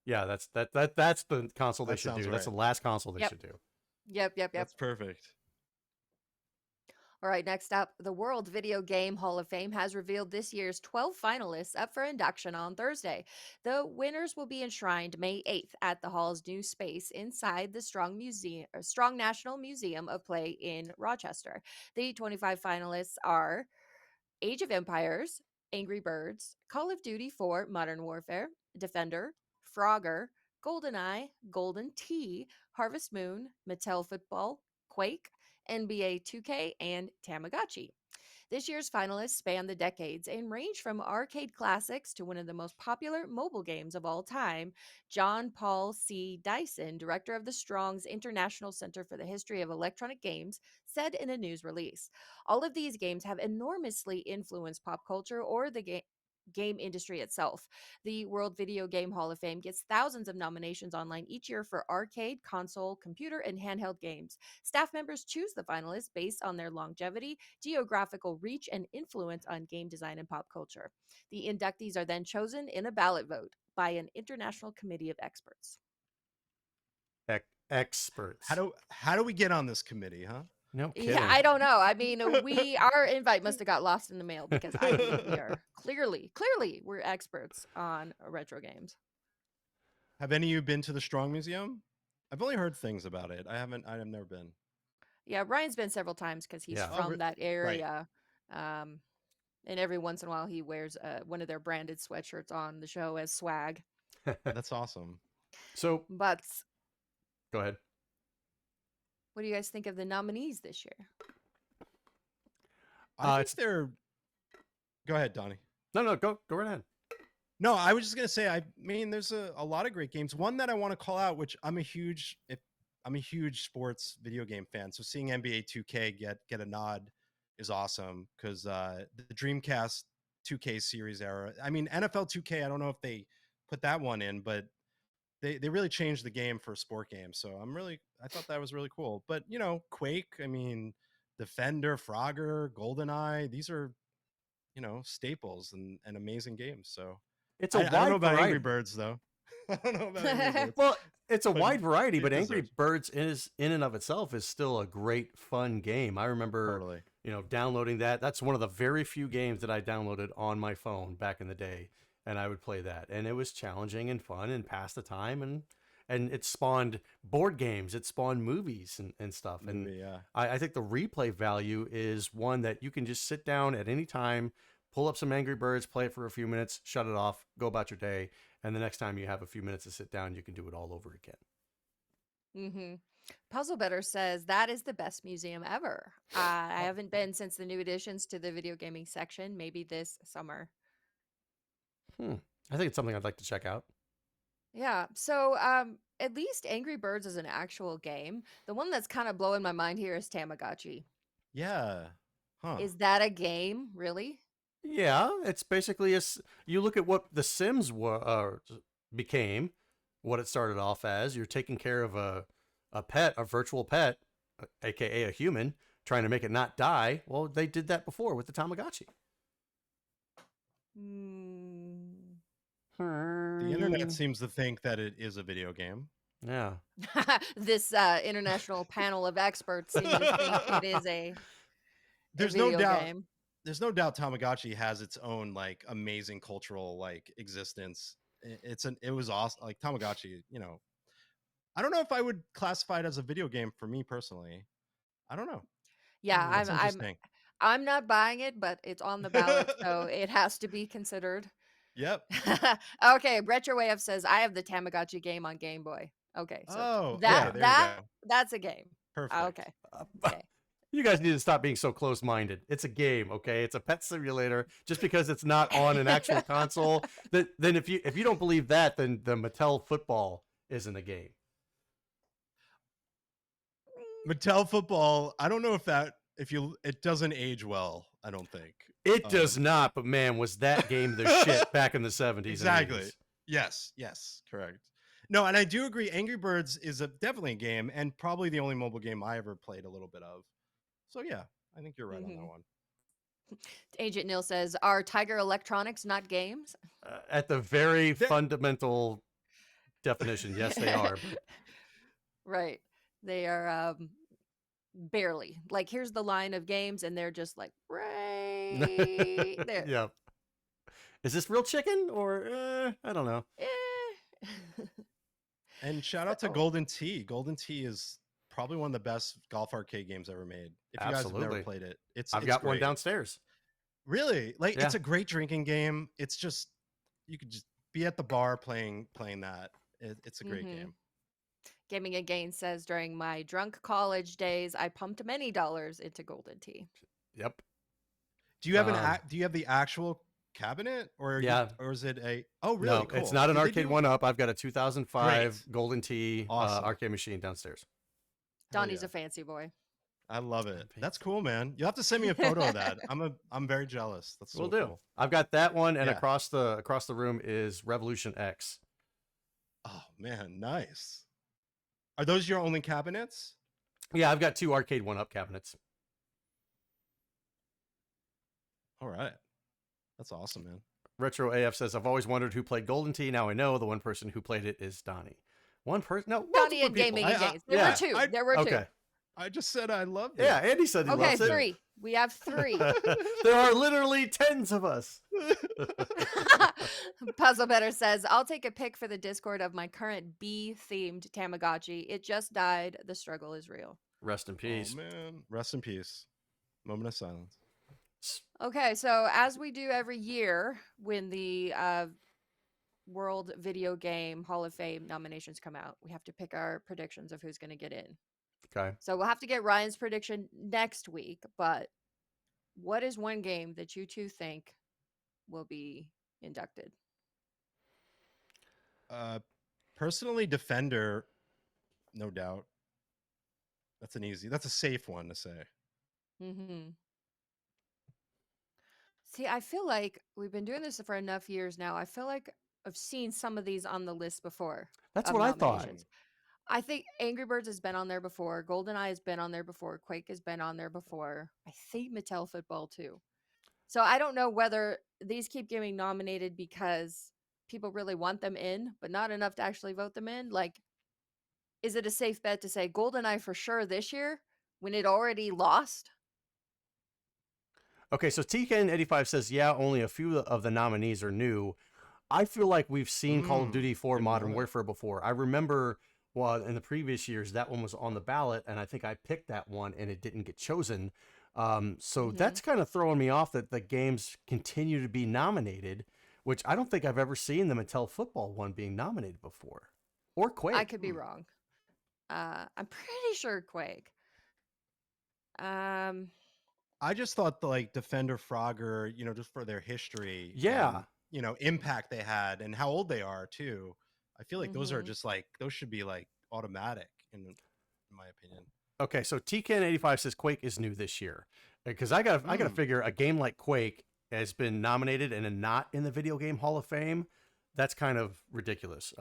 S3: Yeah, that's the console they should do. Right. That's the last console they should do.
S1: Yep.
S2: That's perfect.
S1: All right, next up, the World Video Game Hall of Fame has revealed this year's 12 finalists up for induction on Thursday. The winners will be enshrined May 8th at the hall's new space inside the Strong National Museum of Play in Rochester. The 25 finalists are Age of Empires, Angry Birds, Call of Duty 4 Modern Warfare, Defender, Frogger, GoldenEye, Golden Tee, Harvest Moon, Mattel Football, Quake, NBA 2K, and Tamagotchi. This year's finalists span the decades and range from arcade classics to one of the most popular mobile games of all time. John Paul C. Dyson, director of the Strong's International Center for the History of Electronic Games, said in a news release, all of these games have enormously influenced pop culture or the game industry itself. The World Video Game Hall of Fame gets thousands of nominations online each year for arcade, console, computer, and handheld games. Staff members choose the finalists based on their longevity, geographical reach, and influence on game design and pop culture. The inductees are then chosen in a ballot vote by an international committee of experts.
S3: Experts.
S2: How do we get on this committee, huh?
S3: No kidding.
S1: Yeah, I don't know. I mean, our invite must have got lost in the mail because I believe we are clearly we're experts on retro games.
S2: Have any of you been to the Strong Museum? I've only heard things about it. I've never been.
S1: Yeah, Ryan's been several times because he's from that area. Right. And every once in a while he wears one of their branded sweatshirts on the show as swag.
S2: That's awesome.
S3: So
S1: But
S3: go ahead.
S1: what do you guys think of the nominees this year?
S2: I think
S3: It's
S2: they're. Go ahead, Donnie.
S3: no, go right ahead.
S2: No, I was just gonna say. I mean, there's a lot of great games. One that I want to call out, which I'm a huge sports video game fan. So seeing NBA 2K get a nod is awesome because the Dreamcast 2K series era. I mean, NFL 2K. I don't know if they put that one in, but they really changed the game for sport games. So I thought that was really cool. But Quake. I mean, Defender, Frogger, GoldenEye. These are staples and amazing games. So
S3: It's a
S2: I don't know
S3: wide
S2: about Angry
S3: variety.
S2: Birds though. I don't know about Angry Birds.
S3: Well, it's a
S2: But
S3: wide variety,
S2: it
S3: but Angry
S2: deserves-
S3: Birds is in and of itself is still a great fun game. I remember
S2: Totally.
S3: downloading that. That's one of the very few games that I downloaded on my phone back in the day, and I would play that. And it was challenging and fun and pass the time, and it spawned board games, it spawned movies and stuff. And
S2: Yeah.
S3: I think the replay value is one that you can just sit down at any time, pull up some Angry Birds, play it for a few minutes, shut it off, go about your day. And the next time you have a few minutes to sit down, you can do it all over again.
S1: Mm-hmm. Puzzle Better says that is the best museum ever. I haven't been since the new additions to the video gaming section. Maybe this summer.
S3: I think it's something I'd like to check out.
S1: Yeah. So, at least Angry Birds is an actual game. The one that's kind of blowing my mind here is Tamagotchi.
S2: Yeah. Huh.
S1: Is that a game, really?
S3: Yeah, it's basically you look at what The Sims became, what it started off as. You're taking care of a pet, a virtual pet, aka a human, trying to make it not die. Well, they did that before with the Tamagotchi.
S2: The internet seems to think that it is a video game.
S3: Yeah.
S1: This international panel of experts seem to think it is a
S2: There's
S1: video
S2: no doubt.
S1: game.
S2: There's no doubt Tamagotchi has its own like amazing cultural like existence. It was awesome. Like Tamagotchi, I don't know if I would classify it as a video game for me personally. I don't know.
S1: Yeah,
S2: That's interesting.
S1: I'm not buying it, but it's on the ballot, so it has to be considered.
S2: Yep.
S1: Okay, RetroAF says I have the Tamagotchi game on Game Boy. Okay, so
S2: Oh,
S1: that
S2: okay, there
S1: that
S2: you go.
S1: that's a game.
S2: Perfect.
S1: Okay. Okay.
S3: You guys need to stop being so close-minded. It's a game, okay? It's a pet simulator. Just because it's not on an actual console, then if you don't believe that, then the Mattel Football isn't a game.
S2: Mattel Football. I don't know if it doesn't age well. I don't think
S3: It does not, but man, was that game the shit back in the 70s.
S2: Exactly.
S3: And 80s.
S2: Yes, correct. No, and I do agree. Angry Birds is definitely a game, and probably the only mobile game I ever played a little bit of. So yeah, I think you're right on that one.
S1: Agent Neil says, "Are Tiger Electronics not games?"
S3: At the very fundamental definition, yes, they are. But...
S1: Right. They are barely. Like, here's the line of games, and they're just like right there.
S3: Yeah. Is this real chicken or I don't know.
S2: And shout out to Golden Tee. Golden Tee is probably one of the best golf arcade games ever made. If you guys have never played it,
S3: I've got one downstairs.
S2: Really? Like it's a great drinking game. It's just you could just be at the bar playing that. It's a great game.
S1: Gaming Again says, during my drunk college days, I pumped many dollars into Golden Tee.
S3: Yep.
S2: Do you have do you have the actual cabinet or is it a really?
S3: No,
S2: cool.
S3: It's not an arcade one up. I've got a 2005 Golden Tee
S2: awesome.
S3: arcade machine downstairs.
S1: Donnie's a fancy boy.
S2: I love it. That's cool, man. You'll have to send me a photo of that. I'm very jealous. That's so cool.
S3: I've got that one, and across the room is Revolution X.
S2: Oh man, nice. Are those your only cabinets?
S3: Yeah, I've got 2 arcade one-up cabinets.
S2: All right. That's awesome, man.
S3: Retro AF says, I've always wondered who played Golden Tee. Now I know the one person who played it is Donnie. One person? No,
S1: Donnie and Gaming Again. There were 2. There were 2.
S2: Okay. I just said I loved it.
S3: Yeah, Andy said he loves it.
S1: Okay, 3. We have 3.
S3: There are literally tens of us.
S1: Puzzle Better says, I'll take a pic for the Discord of my current bee-themed Tamagotchi. It just died. The struggle is real.
S3: Rest in peace.
S2: Oh, man. Rest in peace. Moment of silence.
S1: Okay, so as we do every year when the World Video Game Hall of Fame nominations come out, we have to pick our predictions of who's going to get in.
S3: Okay.
S1: So we'll have to get Ryan's prediction next week. But what is one game that you two think will be inducted?
S2: Personally, Defender, no doubt. That's a safe one to say.
S1: Mm-hmm. See, I feel like we've been doing this for enough years now. I feel like I've seen some of these on the list before
S3: That's
S1: of
S3: what I thought.
S1: nominations. I think Angry Birds has been on there before. GoldenEye has been on there before. Quake has been on there before. I think Mattel Football too. So I don't know whether these keep getting nominated because people really want them in, but not enough to actually vote them in. Like, is it a safe bet to say GoldenEye for sure this year when it already lost?
S3: Okay, so TKN85 says, yeah, only a few of the nominees are new. I feel like we've seen Call of Duty 4
S2: Didn't know
S3: Modern
S2: that.
S3: Warfare before. I remember, well, in the previous years, that one was on the ballot, and I think I picked that one, and it didn't get chosen. So that's kind of throwing me off that the games continue to be nominated, which I don't think I've ever seen the Mattel Football one being nominated before. Or Quake.
S1: I could be wrong. I'm pretty sure Quake.
S2: I just thought the like Defender Frogger, just for their history,
S3: Yeah.
S2: and impact they had and how old they are too. I feel like those are
S1: Mhm.
S2: just like those should be like automatic in my opinion.
S3: Okay, so TKN85 says Quake is new this year. Because I gotta figure a game like Quake has been nominated and not in the Video Game Hall of Fame. That's kind of ridiculous.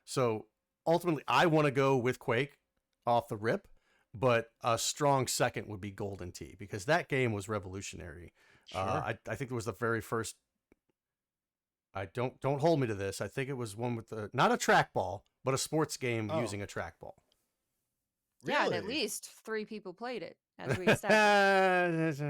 S3: So ultimately, I want to go with Quake off the rip, but a strong second would be Golden Tee because that game was revolutionary.
S2: Sure.
S3: I think it was the very first. I don't hold me to this. I think it was one with not a trackball, but a sports game using a trackball.
S2: Really?
S1: Yeah, and at least 3 people played it, as we established.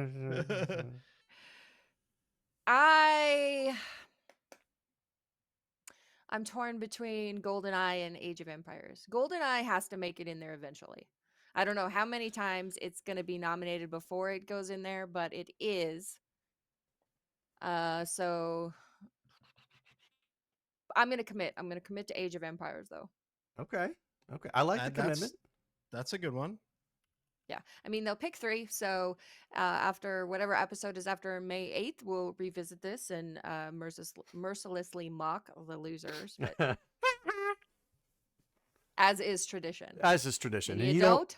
S1: I'm torn between GoldenEye and Age of Empires. GoldenEye has to make it in there eventually. I don't know how many times it's going to be nominated before it goes in there, but it is. So I'm going to commit. I'm going to commit to Age of Empires though.
S3: Okay. I like the commitment.
S2: That's a good one.
S1: Yeah. I mean, they'll pick 3. So after whatever episode is after May 8th, we'll revisit this and mercilessly mock the losers. But as is tradition.
S3: As is tradition.
S1: And you don't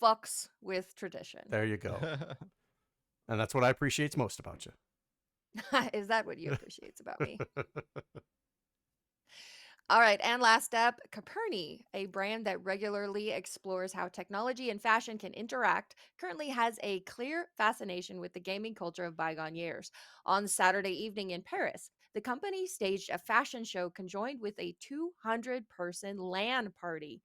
S1: fucks with tradition.
S3: There you go. And that's what I appreciate most about you.
S1: Is that what you appreciate about me? All right, and last up, Coperni, a brand that regularly explores how technology and fashion can interact, currently has a clear fascination with the gaming culture of bygone years. On Saturday evening in Paris, the company staged a fashion show conjoined with a 200-person LAN party.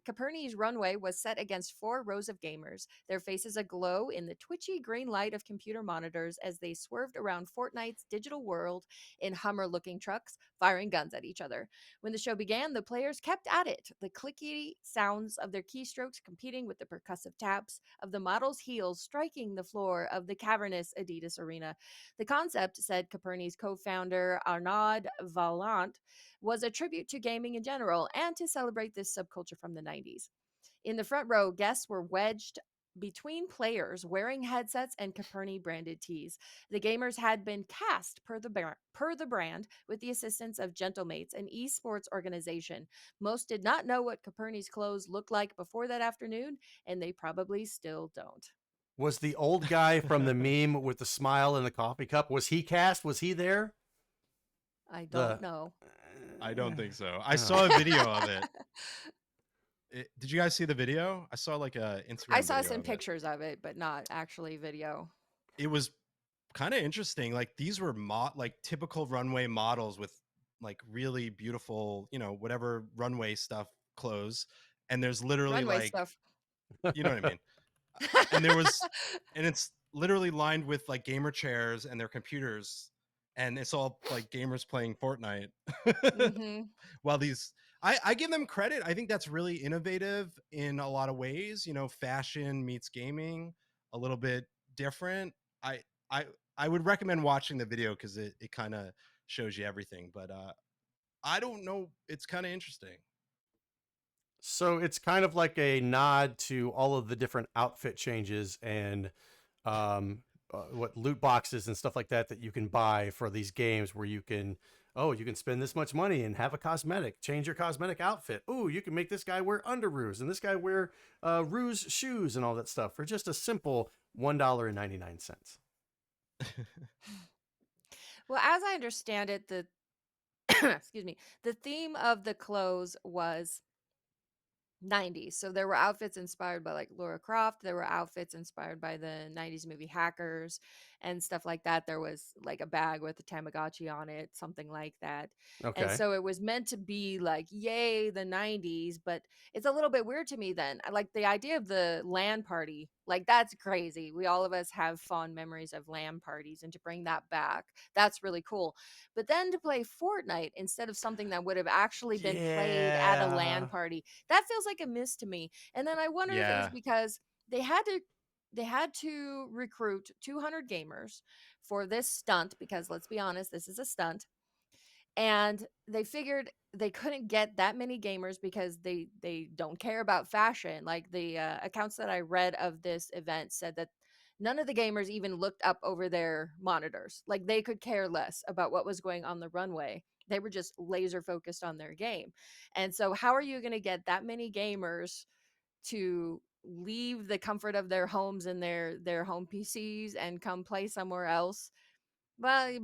S1: Coperni's runway was set against 4 rows of gamers, their faces aglow in the twitchy green light of computer monitors as they swerved around Fortnite's digital world in Hummer-looking trucks, firing guns at each other. When the show began, the players kept at it, the clicky sounds of their keystrokes competing with the percussive taps of the models' heels striking the floor of the cavernous Adidas arena. The concept, said Coperni's co-founder Arnaud Vaillant, was a tribute to gaming in general and to celebrate this subculture from the 90s. In the front row, guests were wedged between players wearing headsets and Coperni branded tees. The gamers had been cast per the brand with the assistance of Gentlemates, an esports organization. Most did not know what Coperni's clothes looked like before that afternoon, and they probably still don't.
S3: Was the old guy from the meme with the smile and the coffee cup, was he cast? Was he there?
S1: I don't know.
S2: I don't think so. I saw a video of it. Did you guys see the video? I saw like a Instagram.
S1: I saw
S2: video
S1: some
S2: of
S1: pictures of it, but not actually video.
S2: It was kind of interesting. Like these were like typical runway models with like really beautiful, whatever runway stuff clothes. And there's literally
S1: Runway
S2: like
S1: stuff.
S2: You know what I mean? And it's literally lined with like gamer chairs and their computers, and it's all like gamers playing Fortnite.
S1: Mm-hmm.
S2: While I give them credit. I think that's really innovative in a lot of ways. Fashion meets gaming, a little bit different. I would recommend watching the video because it kind of shows you everything. But I don't know. It's kind of interesting.
S3: So it's kind of like a nod to all of the different outfit changes and what loot boxes and stuff like that you can buy for these games where you can, oh, you can spend this much money and have a cosmetic, change your cosmetic outfit. Oh, you can make this guy wear underoos and this guy wear ruse shoes and all that stuff for just a simple $1.99.
S1: Well, as I understand it, the excuse me, the theme of the clothes was 90s. So there were outfits inspired by like Laura Croft. There were outfits inspired by the 90s movie Hackers and stuff like that. There was like a bag with a Tamagotchi on it, something like that. And
S3: Okay.
S1: so it was meant to be like, yay, the 90s, but it's a little bit weird to me then. I like the idea of the LAN party. Like that's crazy. We all of us have fond memories of LAN parties, and to bring that back, that's really cool. But then to play Fortnite instead of something that would have actually been played at a LAN
S3: Yeah.
S1: party, that feels like a miss to me. And then I wonder if it was
S2: Yeah.
S1: because they had to recruit 200 gamers for this stunt, because let's be honest, this is a stunt. And they figured they couldn't get that many gamers because they don't care about fashion. Like the accounts that I read of this event said that none of the gamers even looked up over their monitors. Like they could care less about what was going on the runway. They were just laser focused on their game. And so how are you going to get that many gamers to leave the comfort of their homes and their home PCs and come play somewhere else? Well,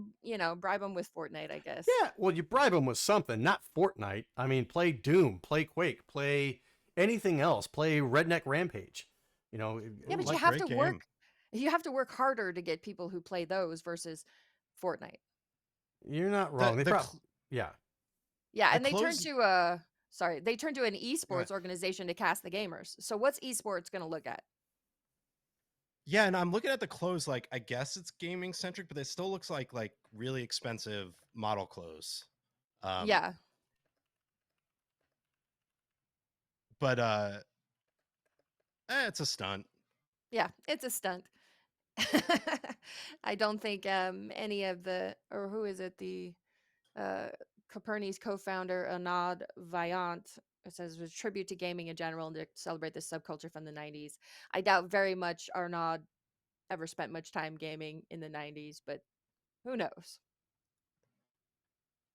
S1: bribe them with Fortnite, I guess.
S3: Yeah, well, you bribe them with something, not Fortnite. I mean, play Doom, play Quake, play anything else, play Redneck Rampage. You know,
S1: Yeah, but
S2: Like,
S1: you have
S2: great
S1: to
S2: game.
S1: work. You have to work harder to get people who play those versus Fortnite.
S3: you're not
S2: The
S3: wrong. They
S2: the
S3: probably,
S2: cl-
S3: yeah,
S1: Yeah,
S2: the
S1: and they turned
S2: close.
S1: to they turned to an esports organization to cast the gamers. So what's esports going to look at?
S2: Yeah, and I'm looking at the clothes. Like, I guess it's gaming centric, but it still looks like really expensive model clothes. Um,
S1: Yeah.
S2: but it's a stunt.
S1: Yeah, it's a stunt. I don't think any of the, or who is it, the uh Coperni's co-founder Anand Vyant says it was a tribute to gaming in general and to celebrate this subculture from the 90s. I doubt very much Arnaud ever spent much time gaming in the 90s, but who knows?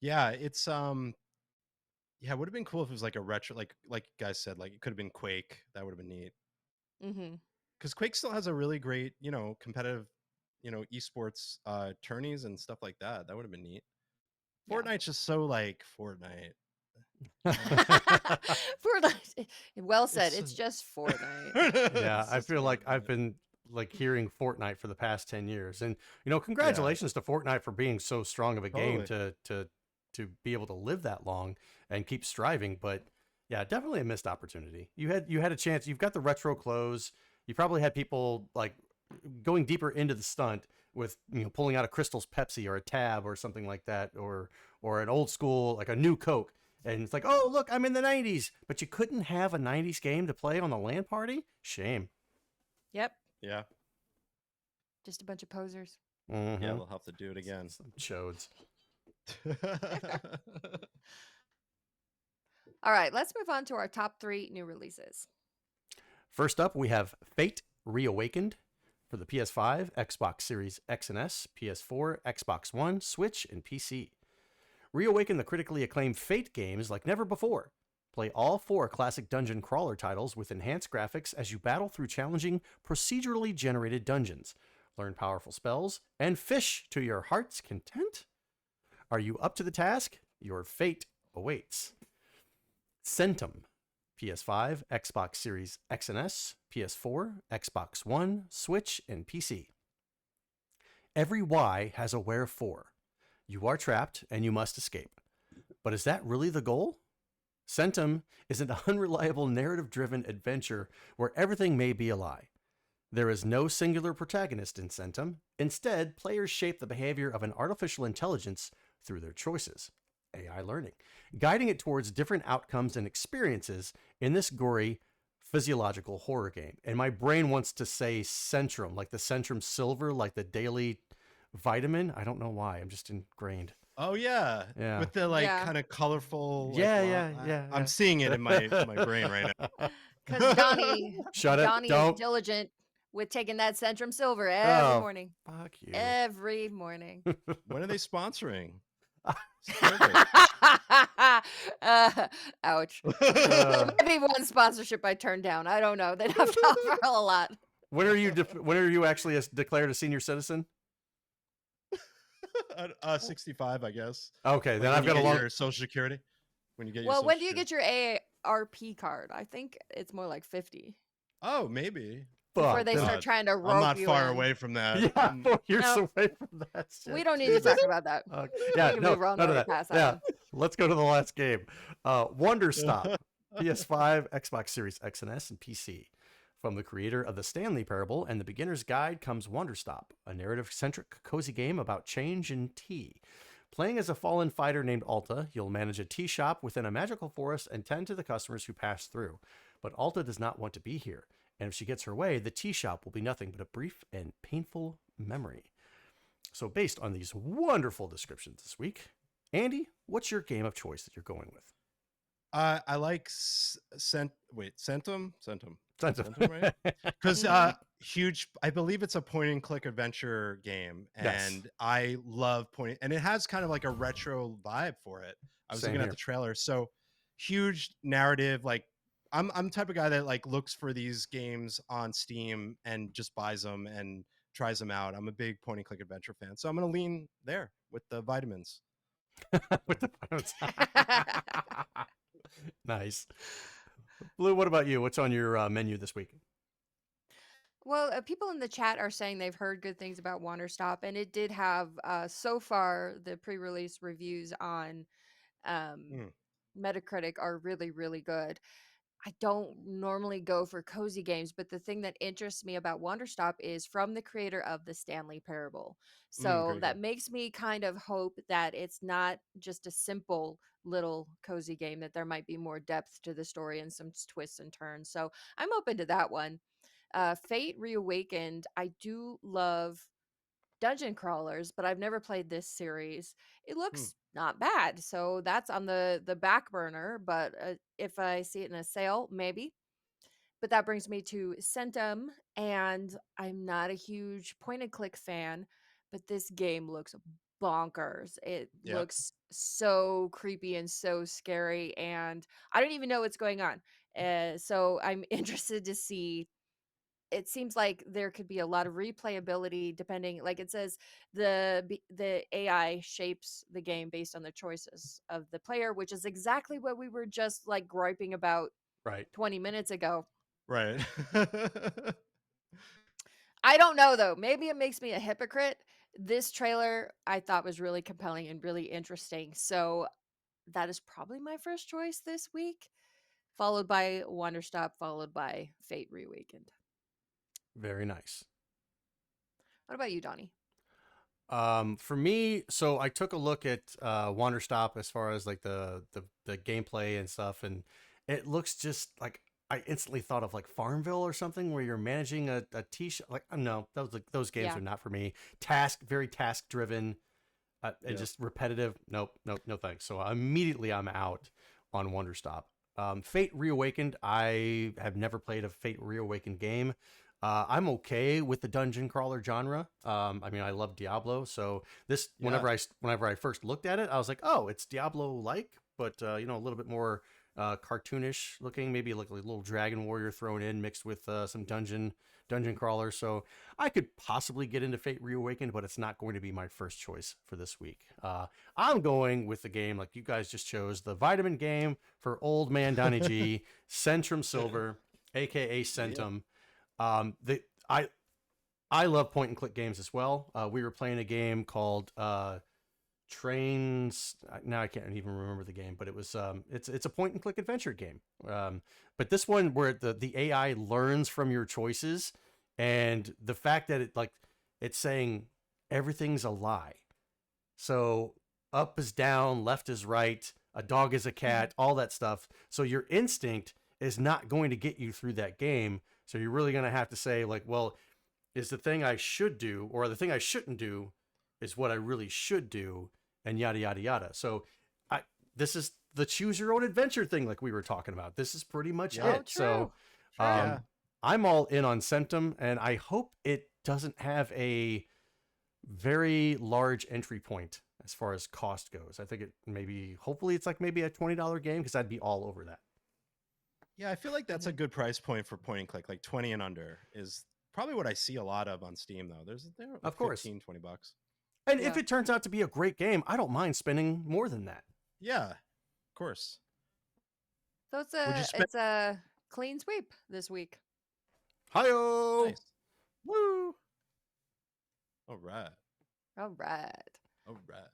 S2: Yeah, it's yeah, it would have been cool if it was like a retro, like you guys said, like it could have been Quake. That would have been neat.
S1: Mm-hmm.
S2: Because Quake still has a really great, competitive, esports tourneys and stuff like that. That would have been neat.
S1: Yeah.
S2: Fortnite's just so like Fortnite.
S1: Fortnite. Well said.
S2: It's
S1: It's just Fortnite.
S3: yeah.
S2: it's
S3: I
S2: just
S3: feel like I've
S2: Fortnite.
S3: been like hearing Fortnite for the past 10 years, and
S2: Yeah,
S3: congratulations to Fortnite for being so strong of a game
S2: totally.
S3: to be able to live that long and keep striving. But yeah, definitely a missed opportunity. You had a chance. You've got the retro clothes. You probably had people like going deeper into the stunt with pulling out a Crystal's Pepsi or a Tab or something like that, or an old school like a new Coke, and it's like, oh look, I'm in the 90s, but you couldn't have a 90s game to play on the LAN party. Shame.
S1: Yep.
S2: Yeah,
S1: Just a bunch of posers.
S2: yeah,
S3: Mm-hmm.
S2: they'll have to do it again.
S3: Some chodes.
S1: All right, let's move on to our top 3 new releases.
S3: First up, we have Fate Reawakened for the PS5, Xbox Series X and S, PS4, Xbox One, Switch, and PC. Reawaken the critically acclaimed Fate games like never before. Play all 4 classic dungeon crawler titles with enhanced graphics as you battle through challenging, procedurally generated dungeons. Learn powerful spells and fish to your heart's content. Are you up to the task? Your fate awaits. Centum. PS5, Xbox Series X and S, PS4, Xbox One, Switch, and PC. Every Y has a wherefore. You are trapped and you must escape. But is that really the goal? Centum is an unreliable narrative-driven adventure where everything may be a lie. There is no singular protagonist in Centum. Instead, players shape the behavior of an artificial intelligence through their choices, AI learning, guiding it towards different outcomes and experiences in this gory physiological horror game. And my brain wants to say Centrum, like the Centrum Silver, like the daily vitamin. I don't know why. I'm just ingrained.
S2: Oh yeah,
S3: Yeah.
S2: with the like
S1: Yeah.
S2: kind of colorful like
S3: Yeah, yeah, yeah,
S2: I'm
S3: yeah.
S2: seeing it in my brain right
S1: Because
S2: now.
S3: Shut it.
S1: Donnie is
S3: Don't.
S1: diligent with taking that Centrum Silver every
S3: Oh,
S1: morning.
S3: fuck you.
S1: Every morning.
S2: When are they sponsoring? Service.
S1: uh, ouch. There
S3: Uh,
S1: might be one sponsorship I turned down. I don't know. They'd have to offer a lot.
S3: when are you actually declared a senior citizen?
S2: 65, I guess.
S3: Okay,
S2: Like
S3: then
S2: when
S3: I've
S2: you
S3: got a
S2: get
S3: long.
S2: your Social Security. When you get your
S1: Well,
S2: Social
S1: when do you
S2: Security.
S1: get your AARP card? I think it's more like 50
S2: Oh, maybe.
S1: before
S3: Fuck.
S1: they
S3: Then,
S1: start trying to
S2: I'm
S1: rope
S2: not
S1: you
S2: far
S1: in.
S2: away from that.
S3: yeah, 4 years
S1: No.
S3: away from that shit.
S1: We don't need to
S3: Jesus.
S1: talk about that.
S3: Yeah,
S1: We can
S3: no,
S1: move on
S3: none of
S1: right
S3: that.
S1: past that
S3: Yeah,
S1: one.
S3: let's go to the last game. Wonder Stop, PS5, Xbox Series X and S, and PC. From the creator of the Stanley Parable and the Beginner's Guide comes Wonder Stop, a narrative-centric cozy game about change and tea. Playing as a fallen fighter named Alta, you'll manage a tea shop within a magical forest and tend to the customers who pass through. But Alta does not want to be here, and if she gets her way, the tea shop will be nothing but a brief and painful memory. So based on these wonderful descriptions this week, Andy, what's your game of choice that you're going with?
S2: I like Centum.
S3: Centum.
S2: Centum, right? Because
S1: Mhm.
S2: huge. I believe it's a point and click adventure game,
S3: Yes.
S2: and I love point. And it has kind of like a retro vibe for it. I was
S3: Same
S2: looking at
S3: here.
S2: the trailer, so huge narrative. Like I'm the type of guy that like looks for these games on Steam and just buys them and tries them out. I'm a big point and click adventure fan, so I'm gonna lean there with the vitamins.
S3: With the violence. Nice. Blue, what about you? What's on your menu this week?
S1: Well, people in the chat are saying they've heard good things about Wanderstop, and it did have so far the pre-release reviews on um,
S2: Mm,
S1: Metacritic are really, really good. I don't normally go for cozy games, but the thing that interests me about Wanderstop is from the creator of the Stanley Parable. So
S2: great
S1: that
S2: game.
S1: makes me kind of hope that it's not just a simple little cozy game, that there might be more depth to the story and some twists and turns. So I'm open to that one. Fate Reawakened, I do love dungeon crawlers, but I've never played this series. It
S2: Hmm.
S1: looks not bad, so that's on the back burner. But if I see it in a sale, maybe. But that brings me to Centum, and I'm not a huge point and click fan, but this game looks bonkers. It
S2: Yeah.
S1: looks so creepy and so scary, and I don't even know what's going on. So I'm interested to see. It seems like there could be a lot of replayability depending, like it says, the AI shapes the game based on the choices of the player, which is exactly what we were just like griping about
S3: Right.
S1: 20 minutes ago.
S2: Right.
S1: I don't know though. Maybe it makes me a hypocrite. This trailer I thought was really compelling and really interesting. So that is probably my first choice this week, followed by Wonderstop, followed by Fate Reawakened.
S3: Very nice.
S1: What about you, Donnie?
S3: For me, so I took a look at Wanderstop as far as like the gameplay and stuff, and it looks just like I instantly thought of like Farmville or something where you're managing a t-shirt. Like, no, those games
S1: Yeah.
S3: are not for me. Very task driven, and
S2: Yeah.
S3: just repetitive. Nope, no thanks. So immediately I'm out on Wanderstop. Fate Reawakened. I have never played a Fate Reawakened game. I'm okay with the dungeon crawler genre. I mean, I love Diablo, so this
S2: Yeah.
S3: whenever I first looked at it, I was like, oh, it's Diablo like, but a little bit more cartoonish looking, maybe like a little dragon warrior thrown in mixed with some dungeon crawler. So I could possibly get into Fate Reawakened, but it's not going to be my first choice for this week. I'm going with the game like you guys just chose, the vitamin game for old man Donnie G, Centrum Silver, aka Centum. The I love point and click games as well. We were playing a game called Trains. Now I can't even remember the game, but it was it's a point and click adventure game. But this one where the AI learns from your choices, and the fact that it's saying everything's a lie. So up is down, left is right, a dog is a cat, all that stuff. So your instinct is not going to get you through that game. So you're really going to have to say like, well, is the thing I should do or the thing I shouldn't do is what I really should do. and yada yada yada. So this is the choose your own adventure thing like we were talking about. This is pretty much
S2: Yeah.
S3: it. So
S1: True.
S2: Yeah.
S3: I'm all in on Centum, and I hope it doesn't have a very large entry point as far as cost goes. I think hopefully it's like maybe a $20 game, because I'd be all over that.
S2: Yeah, I feel like that's a good price point for point and click. Like 20 and under is probably what I see a lot of on Steam, though. They're like
S3: Of course.
S2: 15, $20.
S3: And
S1: Yeah.
S3: if it turns out to be a great game, I don't mind spending more than that.
S2: Yeah, of course.
S1: So it's
S2: Would you spend-
S1: it's a clean sweep this week.
S3: Hi-yo!
S2: Nice.
S3: Woo!
S2: All right.
S1: All right.
S2: All right.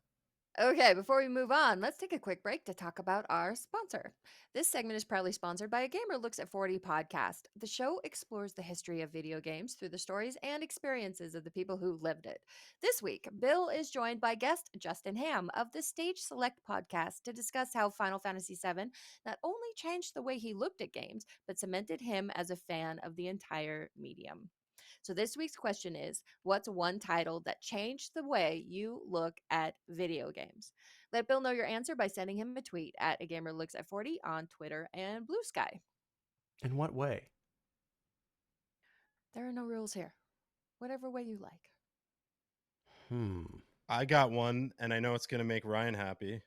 S1: Okay, before we move on, let's take a quick break to talk about our sponsor. This segment is proudly sponsored by A Gamer Looks at 40 podcast. The show explores the history of video games through the stories and experiences of the people who lived it. This week, Bill is joined by guest Justin Ham of the Stage Select podcast to discuss how Final Fantasy VII not only changed the way he looked at games, but cemented him as a fan of the entire medium. So this week's question is, what's one title that changed the way you look at video games? Let Bill know your answer by sending him a tweet at A Gamer Looks at 40 on Twitter and Blue Sky.
S3: In what way?
S1: There are no rules here. Whatever way you like.
S2: I got one, and I know it's going to make Ryan happy.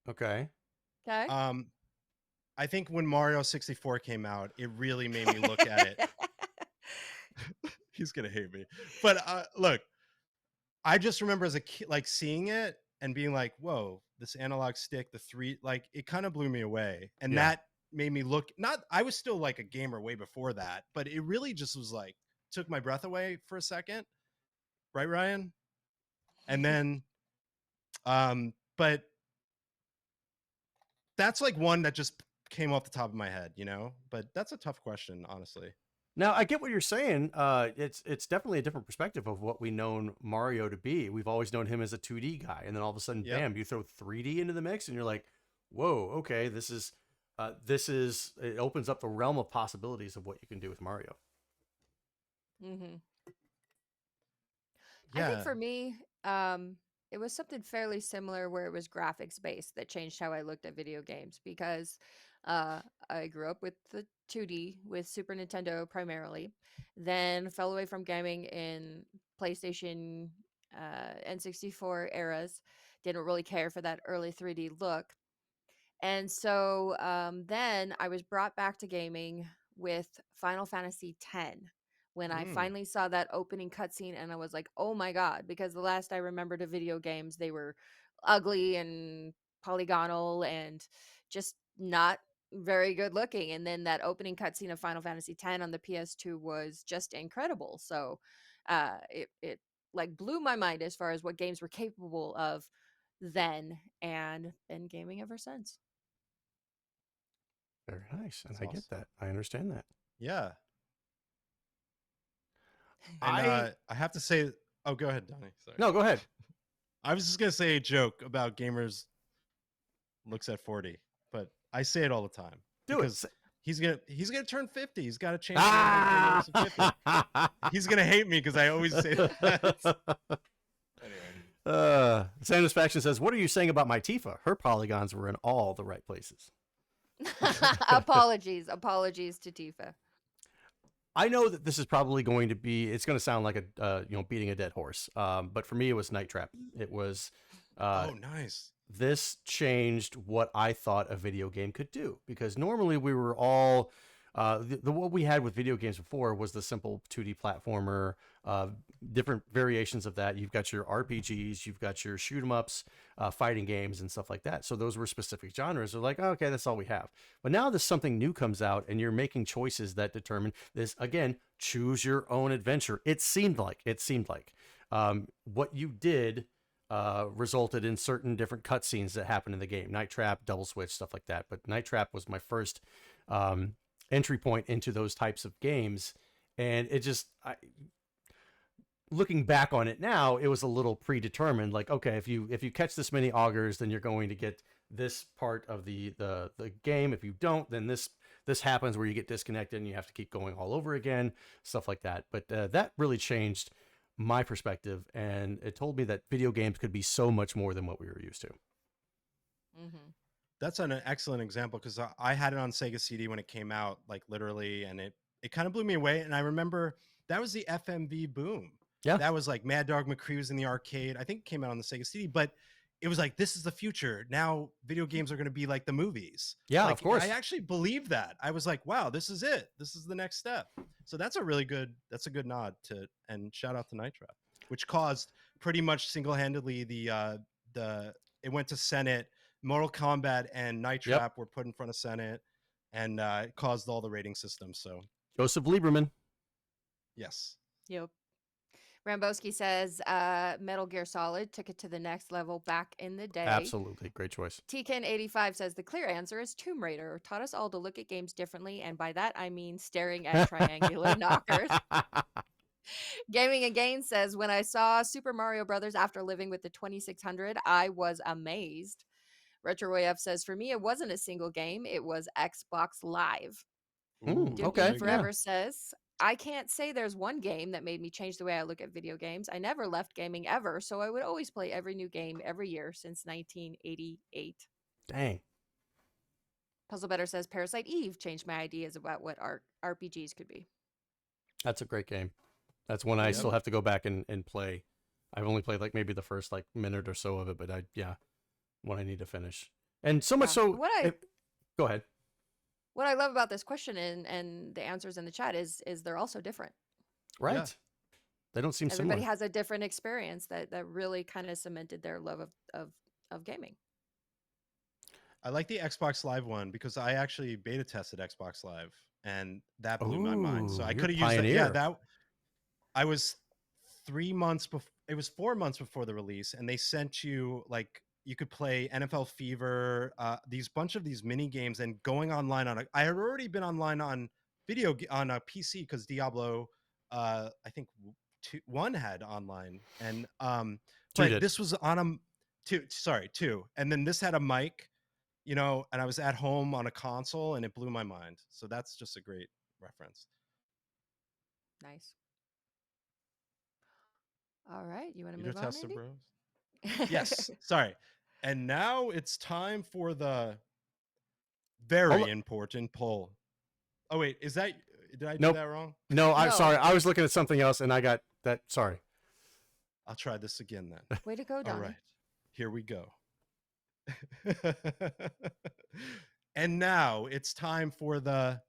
S3: Okay.
S1: Okay.
S2: I think when Mario 64 came out, it really made me look at it. He's gonna hate me, but look, I just remember as a kid, like seeing it and being like, "Whoa, this analog stick, the three, like it kind of blew me away," and that made me look. Not, I was still like a gamer way before that, but it really just was like took my breath away for a second, right, Ryan? And then, but that's like one that just came off the top of my head, you know. But that's a tough question, honestly.
S3: Now, I get what you're saying. It's definitely a different perspective of what we known Mario to be. We've always known him as a 2D guy, and then all of a sudden, bam, you throw 3D into the mix, and you're like, whoa, okay, this is it opens up the realm of possibilities of what you can do with Mario.
S1: Mm-hmm.
S2: Yeah.
S1: I think for me, it was something fairly similar where it was graphics based that changed how I looked at video games, because I grew up with the 2D with Super Nintendo primarily, then fell away from gaming in PlayStation, N64 eras. Didn't really care for that early 3D look. And so then I was brought back to gaming with Final Fantasy X when I finally saw that opening cutscene, and I was like, oh my God, because the last I remembered of video games, they were ugly and polygonal and just not very good looking. And then that opening cutscene of Final Fantasy X on the PS2 was just incredible. So it like blew my mind as far as what games were capable of then, and been gaming ever since.
S3: Very nice, and
S2: That's
S3: I get
S2: awesome.
S3: that. I understand that.
S2: Yeah. And I have to say, oh, go ahead, Donnie. Sorry.
S3: No, go ahead.
S2: I was just gonna say a joke about gamers looks at 40, but I say it all the time.
S3: Do it.
S2: He's gonna turn 50. He's got to change. Gamer Looks at 50. He's gonna hate me because I always say that. Anyway.
S3: Satisfaction says, "What are you saying about my Tifa? Her polygons were in all the right places."
S1: Apologies to Tifa.
S3: I know that this is probably going to be, it's going to sound like a, beating a dead horse. But for me, it was Night Trap. It was,
S2: oh, nice.
S3: This changed what I thought a video game could do, because normally we were all, what we had with video games before was the simple 2D platformer, different variations of that. You've got your RPGs, you've got your shoot 'em ups, fighting games and stuff like that. So those were specific genres. They're like, oh, okay, that's all we have. But now there's something new comes out, and you're making choices that determine this, again, choose your own adventure. It seemed like what you did resulted in certain different cutscenes that happened in the game. Night Trap, Double Switch, stuff like that. But Night Trap was my first entry point into those types of games, and it just, looking back on it now, it was a little predetermined. Like, okay, if you catch this many augers, then you're going to get this part of the game. If you don't, then this happens where you get disconnected and you have to keep going all over again, stuff like that. But that really changed my perspective, and it told me that video games could be so much more than what we were used to.
S1: Mm-hmm.
S2: That's an excellent example because I had it on Sega CD when it came out, like literally, and it kind of blew me away. And I remember that was the FMV boom.
S3: Yeah.
S2: That was like Mad Dog McCree was in the arcade. I think it came out on the Sega CD, but it was like, this is the future. Now video games are going to be like the movies.
S3: Yeah,
S2: like,
S3: of course.
S2: I actually believed that. I was like, wow, this is it. This is the next step. So that's a good nod to, and shout out to Nitra, which caused pretty much single-handedly it went to Senate. Mortal Kombat and Night Trap were put in front of Senate, and it caused all the rating systems. So
S3: Joseph Lieberman.
S2: yes.
S1: Yep. Rambowski says Metal Gear Solid took it to the next level back in the day.
S3: Absolutely. Great choice.
S1: Tkin85 says the clear answer is Tomb Raider. Taught us all to look at games differently, and by that I mean staring at triangular knockers. Gaming Again says when I saw Super Mario Brothers after living with the 2600, I was amazed. RetroAF says for me it wasn't a single game, it was Xbox Live. Duke
S3: okay.
S1: Forever says I can't say there's one game that made me change the way I look at video games. I never left gaming ever, so I would always play every new game every year since 1988.
S3: Dang.
S1: Puzzle Better says Parasite Eve changed my ideas about what RPGs could be.
S3: That's a great game. That's one I still have to go back and play. I've only played like maybe the first like minute or so of it, but one I need to finish. And so much so. Go ahead.
S1: What I love about this question and the answers in the chat is they're also different.
S3: Right.
S2: Yeah.
S3: They don't seem
S1: Everybody
S3: similar.
S1: has a different experience that really kind of cemented their love of gaming.
S2: I like the Xbox Live one because I actually beta tested Xbox Live, and that blew my mind. So I could have used that. Yeah, that I was 3 months before. It was 4 months before the release, and they sent you like you could play NFL Fever, these bunch of these mini games, and going online on I had already been online on on a PC because Diablo, I think 1 had online, and but this was on two, and then this had a mic, and I was at home on a console, and it blew my mind. So that's just a great reference.
S1: Nice. All right, you want to move on,
S2: Tester
S1: Andy?
S2: Bros? Yes. Sorry. And now it's time for the very important poll. Oh wait, did I do that wrong?
S3: No, I'm sorry. I was looking at something else and I got that. Sorry.
S2: I'll try this again then.
S1: Way to go, Donnie.
S2: All right. Here we go. And now it's time for the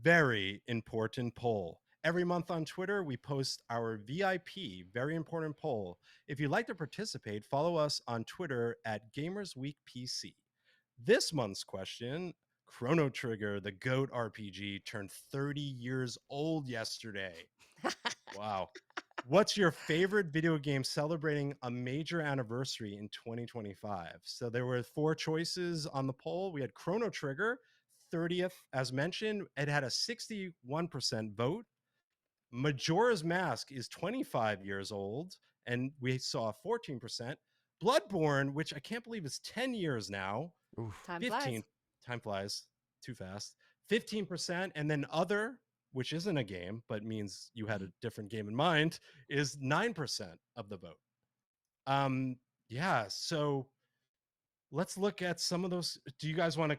S2: very important poll. Every month on Twitter, we post our VIP, very important poll. If you'd like to participate, follow us on Twitter at GamersWeekPC. This month's question, Chrono Trigger, the GOAT RPG, turned 30 years old yesterday. Wow. What's your favorite video game celebrating a major anniversary in 2025? So there were 4 choices on the poll. We had Chrono Trigger, 30th, as mentioned. It had a 61% vote. Majora's Mask is 25 years old, and we saw 14%. Bloodborne, which I can't believe is 10 years now.
S3: Oof.
S2: Time flies too fast. 15%, and then other, which isn't a game but means you had a different game in mind, is 9% of the vote. So let's look at some of those. Do you guys want to?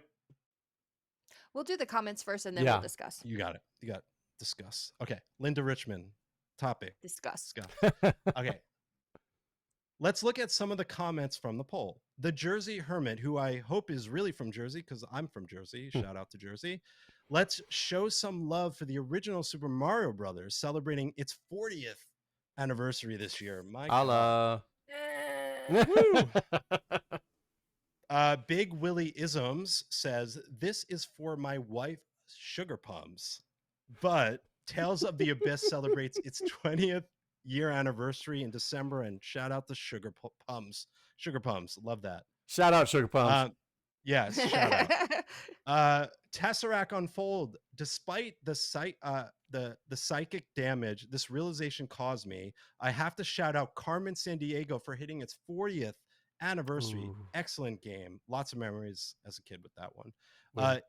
S1: We'll do the comments first and then we'll discuss.
S2: You got it. Discuss. Okay. Linda Richmond, topic.
S1: Discuss.
S2: Okay. Let's look at some of the comments from the poll. The Jersey Hermit, who I hope is really from Jersey because I'm from Jersey. Shout out to Jersey. Let's show some love for the original Super Mario Brothers celebrating its 40th anniversary this year. My God. Big Willie Isms says, this is for my wife, Sugar Pums. But Tales of the Abyss celebrates its 20th year anniversary in December, and shout out to Sugar Pums. Love that.
S3: Shout out Sugar Pums.
S2: Yes, shout out. Tesseract Unfold. Despite the psychic damage this realization caused me, I have to shout out Carmen Sandiego for hitting its 40th anniversary. Ooh. Excellent game. Lots of memories as a kid with that one.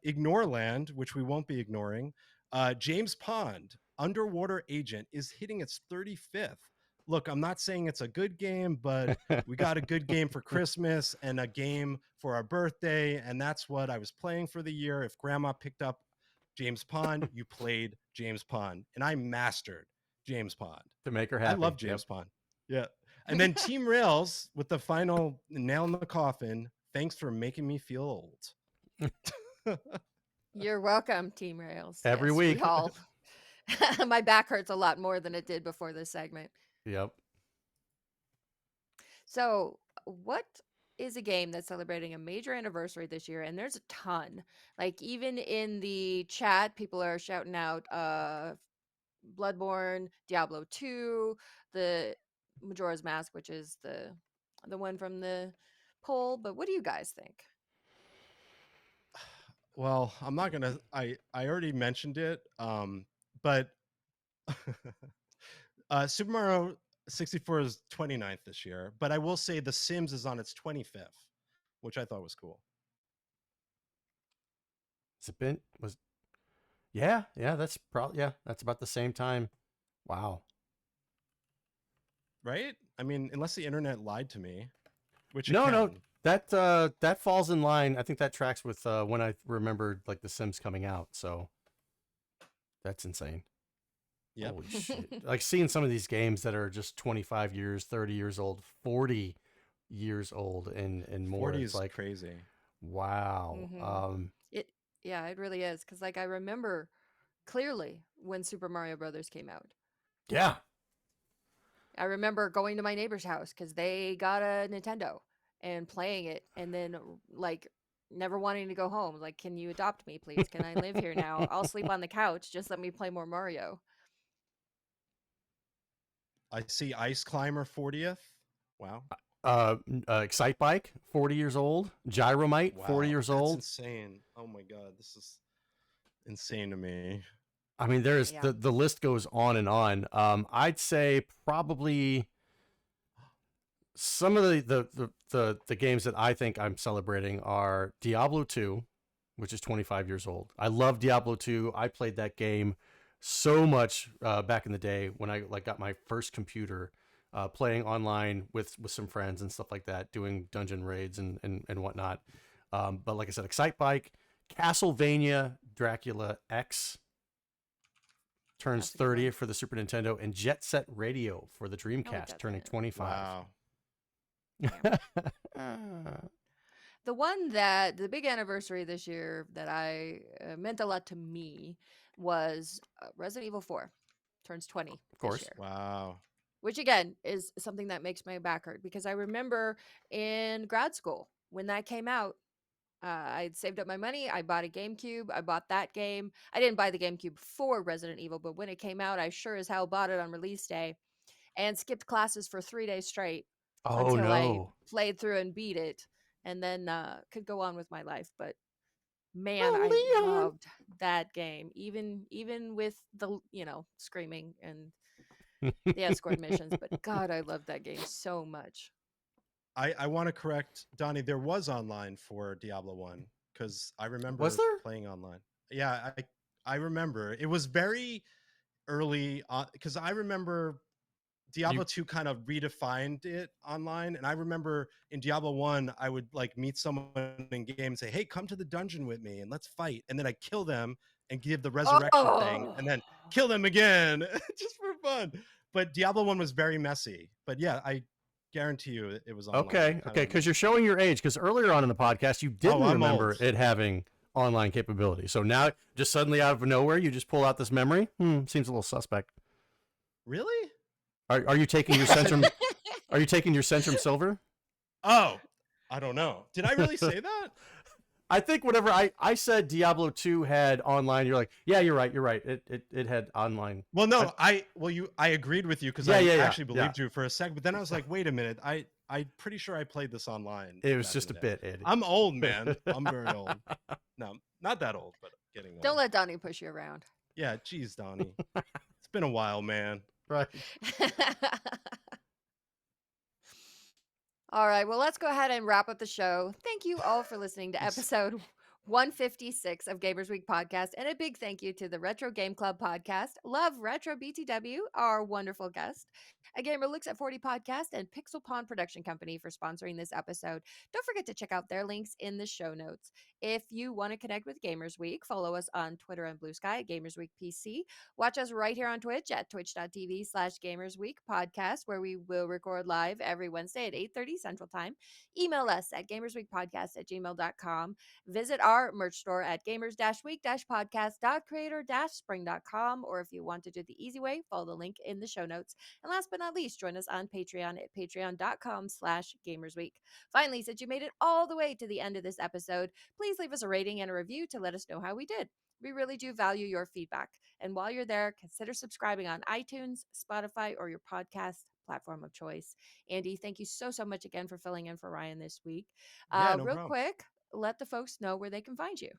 S2: Ignoreland, which we won't be ignoring. James Pond, Underwater Agent, is hitting its 35th. look, I'm not saying it's a good game, but we got a good game for Christmas and a game for our birthday, and that's what I was playing for the year. If grandma picked up James Pond, you played James Pond, and I mastered James Pond.
S3: To make her
S2: I
S3: happy.
S2: love James Pond. Yeah. And then Team Rails with the final nail in the coffin. Thanks for making me feel old.
S1: You're welcome, Team Rails.
S3: Every
S1: Yes,
S3: week.
S1: we all. My back hurts a lot more than it did before this segment.
S3: Yep.
S1: So, what is a game that's celebrating a major anniversary this year? And there's a ton. Like, even in the chat, people are shouting out Bloodborne, Diablo 2, the Majora's Mask, which is the one from the poll. But what do you guys think?
S2: Well, I'm not gonna. I already mentioned it. But Super Mario 64 is 29th this year. But I will say The Sims is on its 25th, which I thought was cool.
S3: Has it been? Yeah. That's probably that's about the same time. Wow.
S2: Right? I mean, unless the internet lied to me, which it
S3: No,
S2: can.
S3: that falls in line. I think that tracks with when I remembered like The Sims coming out. So that's insane.
S2: Yep.
S3: Holy shit! Like seeing some of these games that are just 25 years, 30 years old, 40 years old, and more.
S2: 40
S3: It's
S2: is
S3: like
S2: crazy.
S3: wow.
S1: It really is, because like I remember clearly when Super Mario Brothers came out.
S3: Yeah.
S1: I remember going to my neighbor's house because they got a Nintendo and playing it, and then like never wanting to go home. Like, can you adopt me, please? Can I live here now? I'll sleep on the couch. Just let me play more Mario.
S2: I see Ice Climber 40th. Wow.
S3: Excite Bike, 40 years old. Gyromite,
S2: Wow.
S3: 40 years old.
S2: That's insane. Oh my god, this is insane to me.
S3: I mean, there's
S1: Yeah.
S3: the list goes on and on. I'd say probably some of the games that I think I'm celebrating are Diablo 2, which is 25 years old. I love Diablo 2. I played that game so much back in the day when I like got my first computer, playing online with some friends and stuff like that, doing dungeon raids and whatnot. But like I said, Excite Bike, Castlevania, Dracula X turns
S1: That's a good one.
S3: 30 for the Super Nintendo, and Jet Set Radio for the Dreamcast
S1: Jet
S3: turning
S1: Set.
S3: 25.
S2: Wow.
S1: The one that the big anniversary this year that I meant a lot to me was Resident Evil 4 turns 20
S3: Of course.
S1: this year.
S2: Wow.
S1: Which again is something that makes my back hurt, because I remember in grad school when that came out, I'd saved up my money. I bought a GameCube. I bought that game. I didn't buy the GameCube for Resident Evil, but when it came out, I sure as hell bought it on release day and skipped classes for 3 days straight
S3: Oh
S1: until I
S3: no.
S1: played through and beat it, and then could go on with my life. But man,
S3: Oh,
S1: I
S3: Leon.
S1: loved that game, even with the screaming and the escort missions. But God, I loved that game so much.
S2: I want to correct Donnie. There was online for Diablo 1 because I remember
S3: Was there?
S2: playing online. Yeah, I remember. It was very early because I remember Diablo 2 kind of redefined it online. And I remember in Diablo 1, I would like meet someone in game and say, hey, come to the dungeon with me and let's fight. And then I kill them and give the resurrection thing and then kill them again just for fun. But Diablo 1 was very messy. But yeah, I guarantee you it was online.
S3: Okay, because you're showing your age. Because earlier on in the podcast, you didn't remember it having online capability. So now, just suddenly out of nowhere, you just pull out this memory. Seems a little suspect.
S2: Really?
S3: Are you taking your Centrum? Are you taking your Centrum Silver?
S2: Oh, I don't know. Did I really say that?
S3: I think whenever I said Diablo 2 had online, you're like, yeah, you're right. It had online.
S2: Well, no, I agreed with you because I actually believed you for a second, but then I was like, wait a minute, I'm pretty sure I played this online.
S3: It was just a bit, Eddie.
S2: I'm old, man. I'm very old. No, not that old, but getting old.
S1: Don't let Donnie push you around.
S2: Yeah, geez, Donnie. It's been a while, man.
S3: Right.
S1: All right, well, let's go ahead and wrap up the show. Thank you all for listening to episode 156 of Gamers Week podcast, and a big thank you to the Retro Game Club podcast, LoveRetroBTW, our wonderful guest, A Gamer Looks at 40 podcast, and Pixel Pawn Production Company for sponsoring this episode. Don't forget to check out their links in the show notes. If you want to connect with Gamers Week, follow us on Twitter and Blue Sky at Gamers Week PC. Watch us right here on Twitch at twitch.tv/Gamers Week podcast, where we will record live every Wednesday at 8:30 Central Time. Email us at gamersweekpodcast@gmail.com. Visit our merch store at gamers-week-podcast.creator-spring.com, or if you want to do the easy way, follow the link in the show notes. And last but not least, join us on Patreon at patreon.com/gamersweek. Finally, since you made it all the way to the end of this episode, please leave us a rating and a review to let us know how we did. We really do value your feedback. And while you're there, consider subscribing on iTunes, Spotify, or your podcast platform of choice. Andy, thank you so much again for filling in for Ryan this week.
S2: Yeah, no
S1: Real
S2: problem.
S1: quick, let the folks know where they can find you.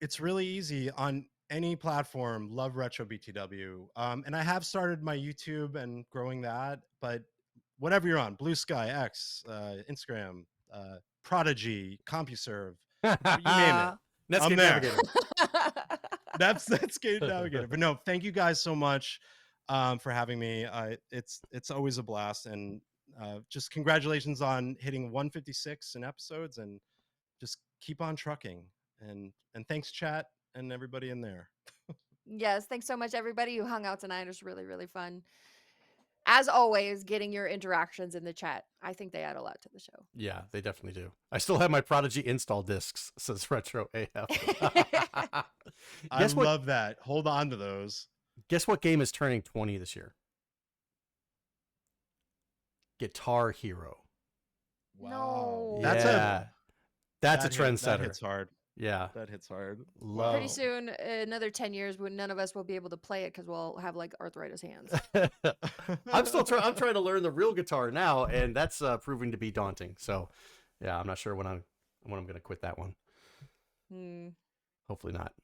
S2: It's really easy on any platform. Love Retro BTW, and I have started my YouTube and growing that. But whatever you're on, Blue Sky, X, Instagram, Prodigy, CompuServe, you name it,
S3: Netscape
S2: I'm there.
S3: Navigator.
S2: That's Game Navigator. But no, thank you guys so much for having me. It's always a blast, and just congratulations on hitting 156 in episodes, and just keep on trucking. And thanks, chat, and everybody in there.
S1: Yes, thanks so much, everybody who hung out tonight. It was really, really fun. As always, getting your interactions in the chat. I think they add a lot to the show.
S3: Yeah, they definitely do. I still have my Prodigy install discs, says Retro AF.
S2: I love that. Hold on to those.
S3: Guess what game is turning 20 this year? Guitar Hero.
S1: No.
S2: That's
S3: a trendsetter.
S2: That hits hard.
S3: Yeah.
S2: That hits hard.
S1: Pretty soon, another 10 years, when none of us will be able to play it because we'll have like arthritis hands.
S3: I'm trying to learn the real guitar now, and that's proving to be daunting. So, yeah, I'm not sure when I'm going to quit that one. Hopefully not.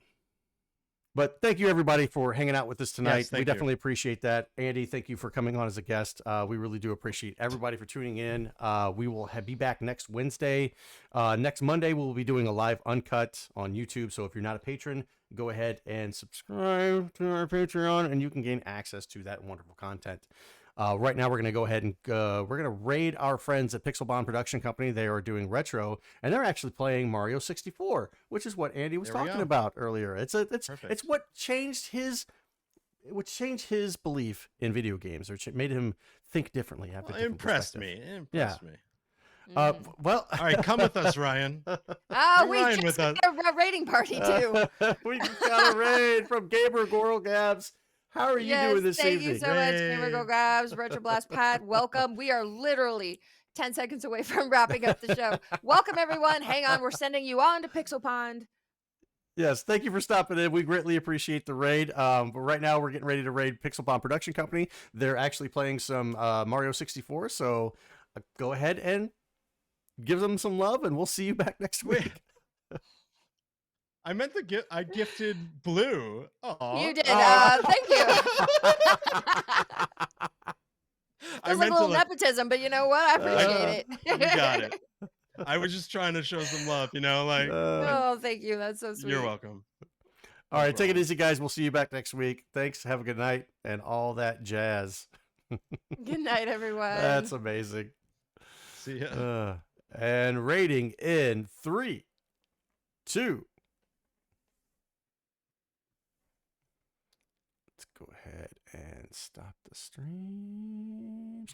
S3: But thank you, everybody, for hanging out with us tonight.
S2: Yes,
S3: we definitely appreciate that. Andy, thank you for coming on as a guest. We really do appreciate everybody for tuning in. We will be back next Wednesday. Next Monday, we'll be doing a live uncut on YouTube. So if you're not a patron, go ahead and subscribe to our Patreon, and you can gain access to that wonderful content. Right now, we're going to go ahead and we're going to raid our friends at Pixel Bond Production Company. They are doing retro, and they're actually playing Mario 64, which is what Andy was talking about earlier. It's what changed his belief in video games, or made him think differently. Have
S2: It impressed me.
S3: Well, all
S2: right, come with us, Ryan.
S1: We just got a raiding party too.
S3: We just got a raid from Gamer Goral Gabs. How are you doing this evening?
S1: Thank you so much, Gamer Go Gabs, Retro Blast Pat. Welcome. We are literally 10 seconds away from wrapping up the show. Welcome, everyone. Hang on. We're sending you on to Pixel Pond.
S3: Yes, thank you for stopping in. We greatly appreciate the raid. But right now, we're getting ready to raid Pixel Pond Production Company. They're actually playing some Mario 64, so go ahead and give them some love, and we'll see you back next week.
S2: I meant I gifted Blue. Aww.
S1: You did. Thank you. It was like a little nepotism, but you know what? I appreciate it.
S2: You got it. I was just trying to show some love,
S1: oh, thank you. That's so sweet.
S2: You're welcome.
S3: All right, take it easy, guys. We'll see you back next week. Thanks. Have a good night and all that jazz.
S1: Good night, everyone.
S3: That's amazing.
S2: See ya.
S3: And rating in 3, 2. Let's go ahead and stop the stream.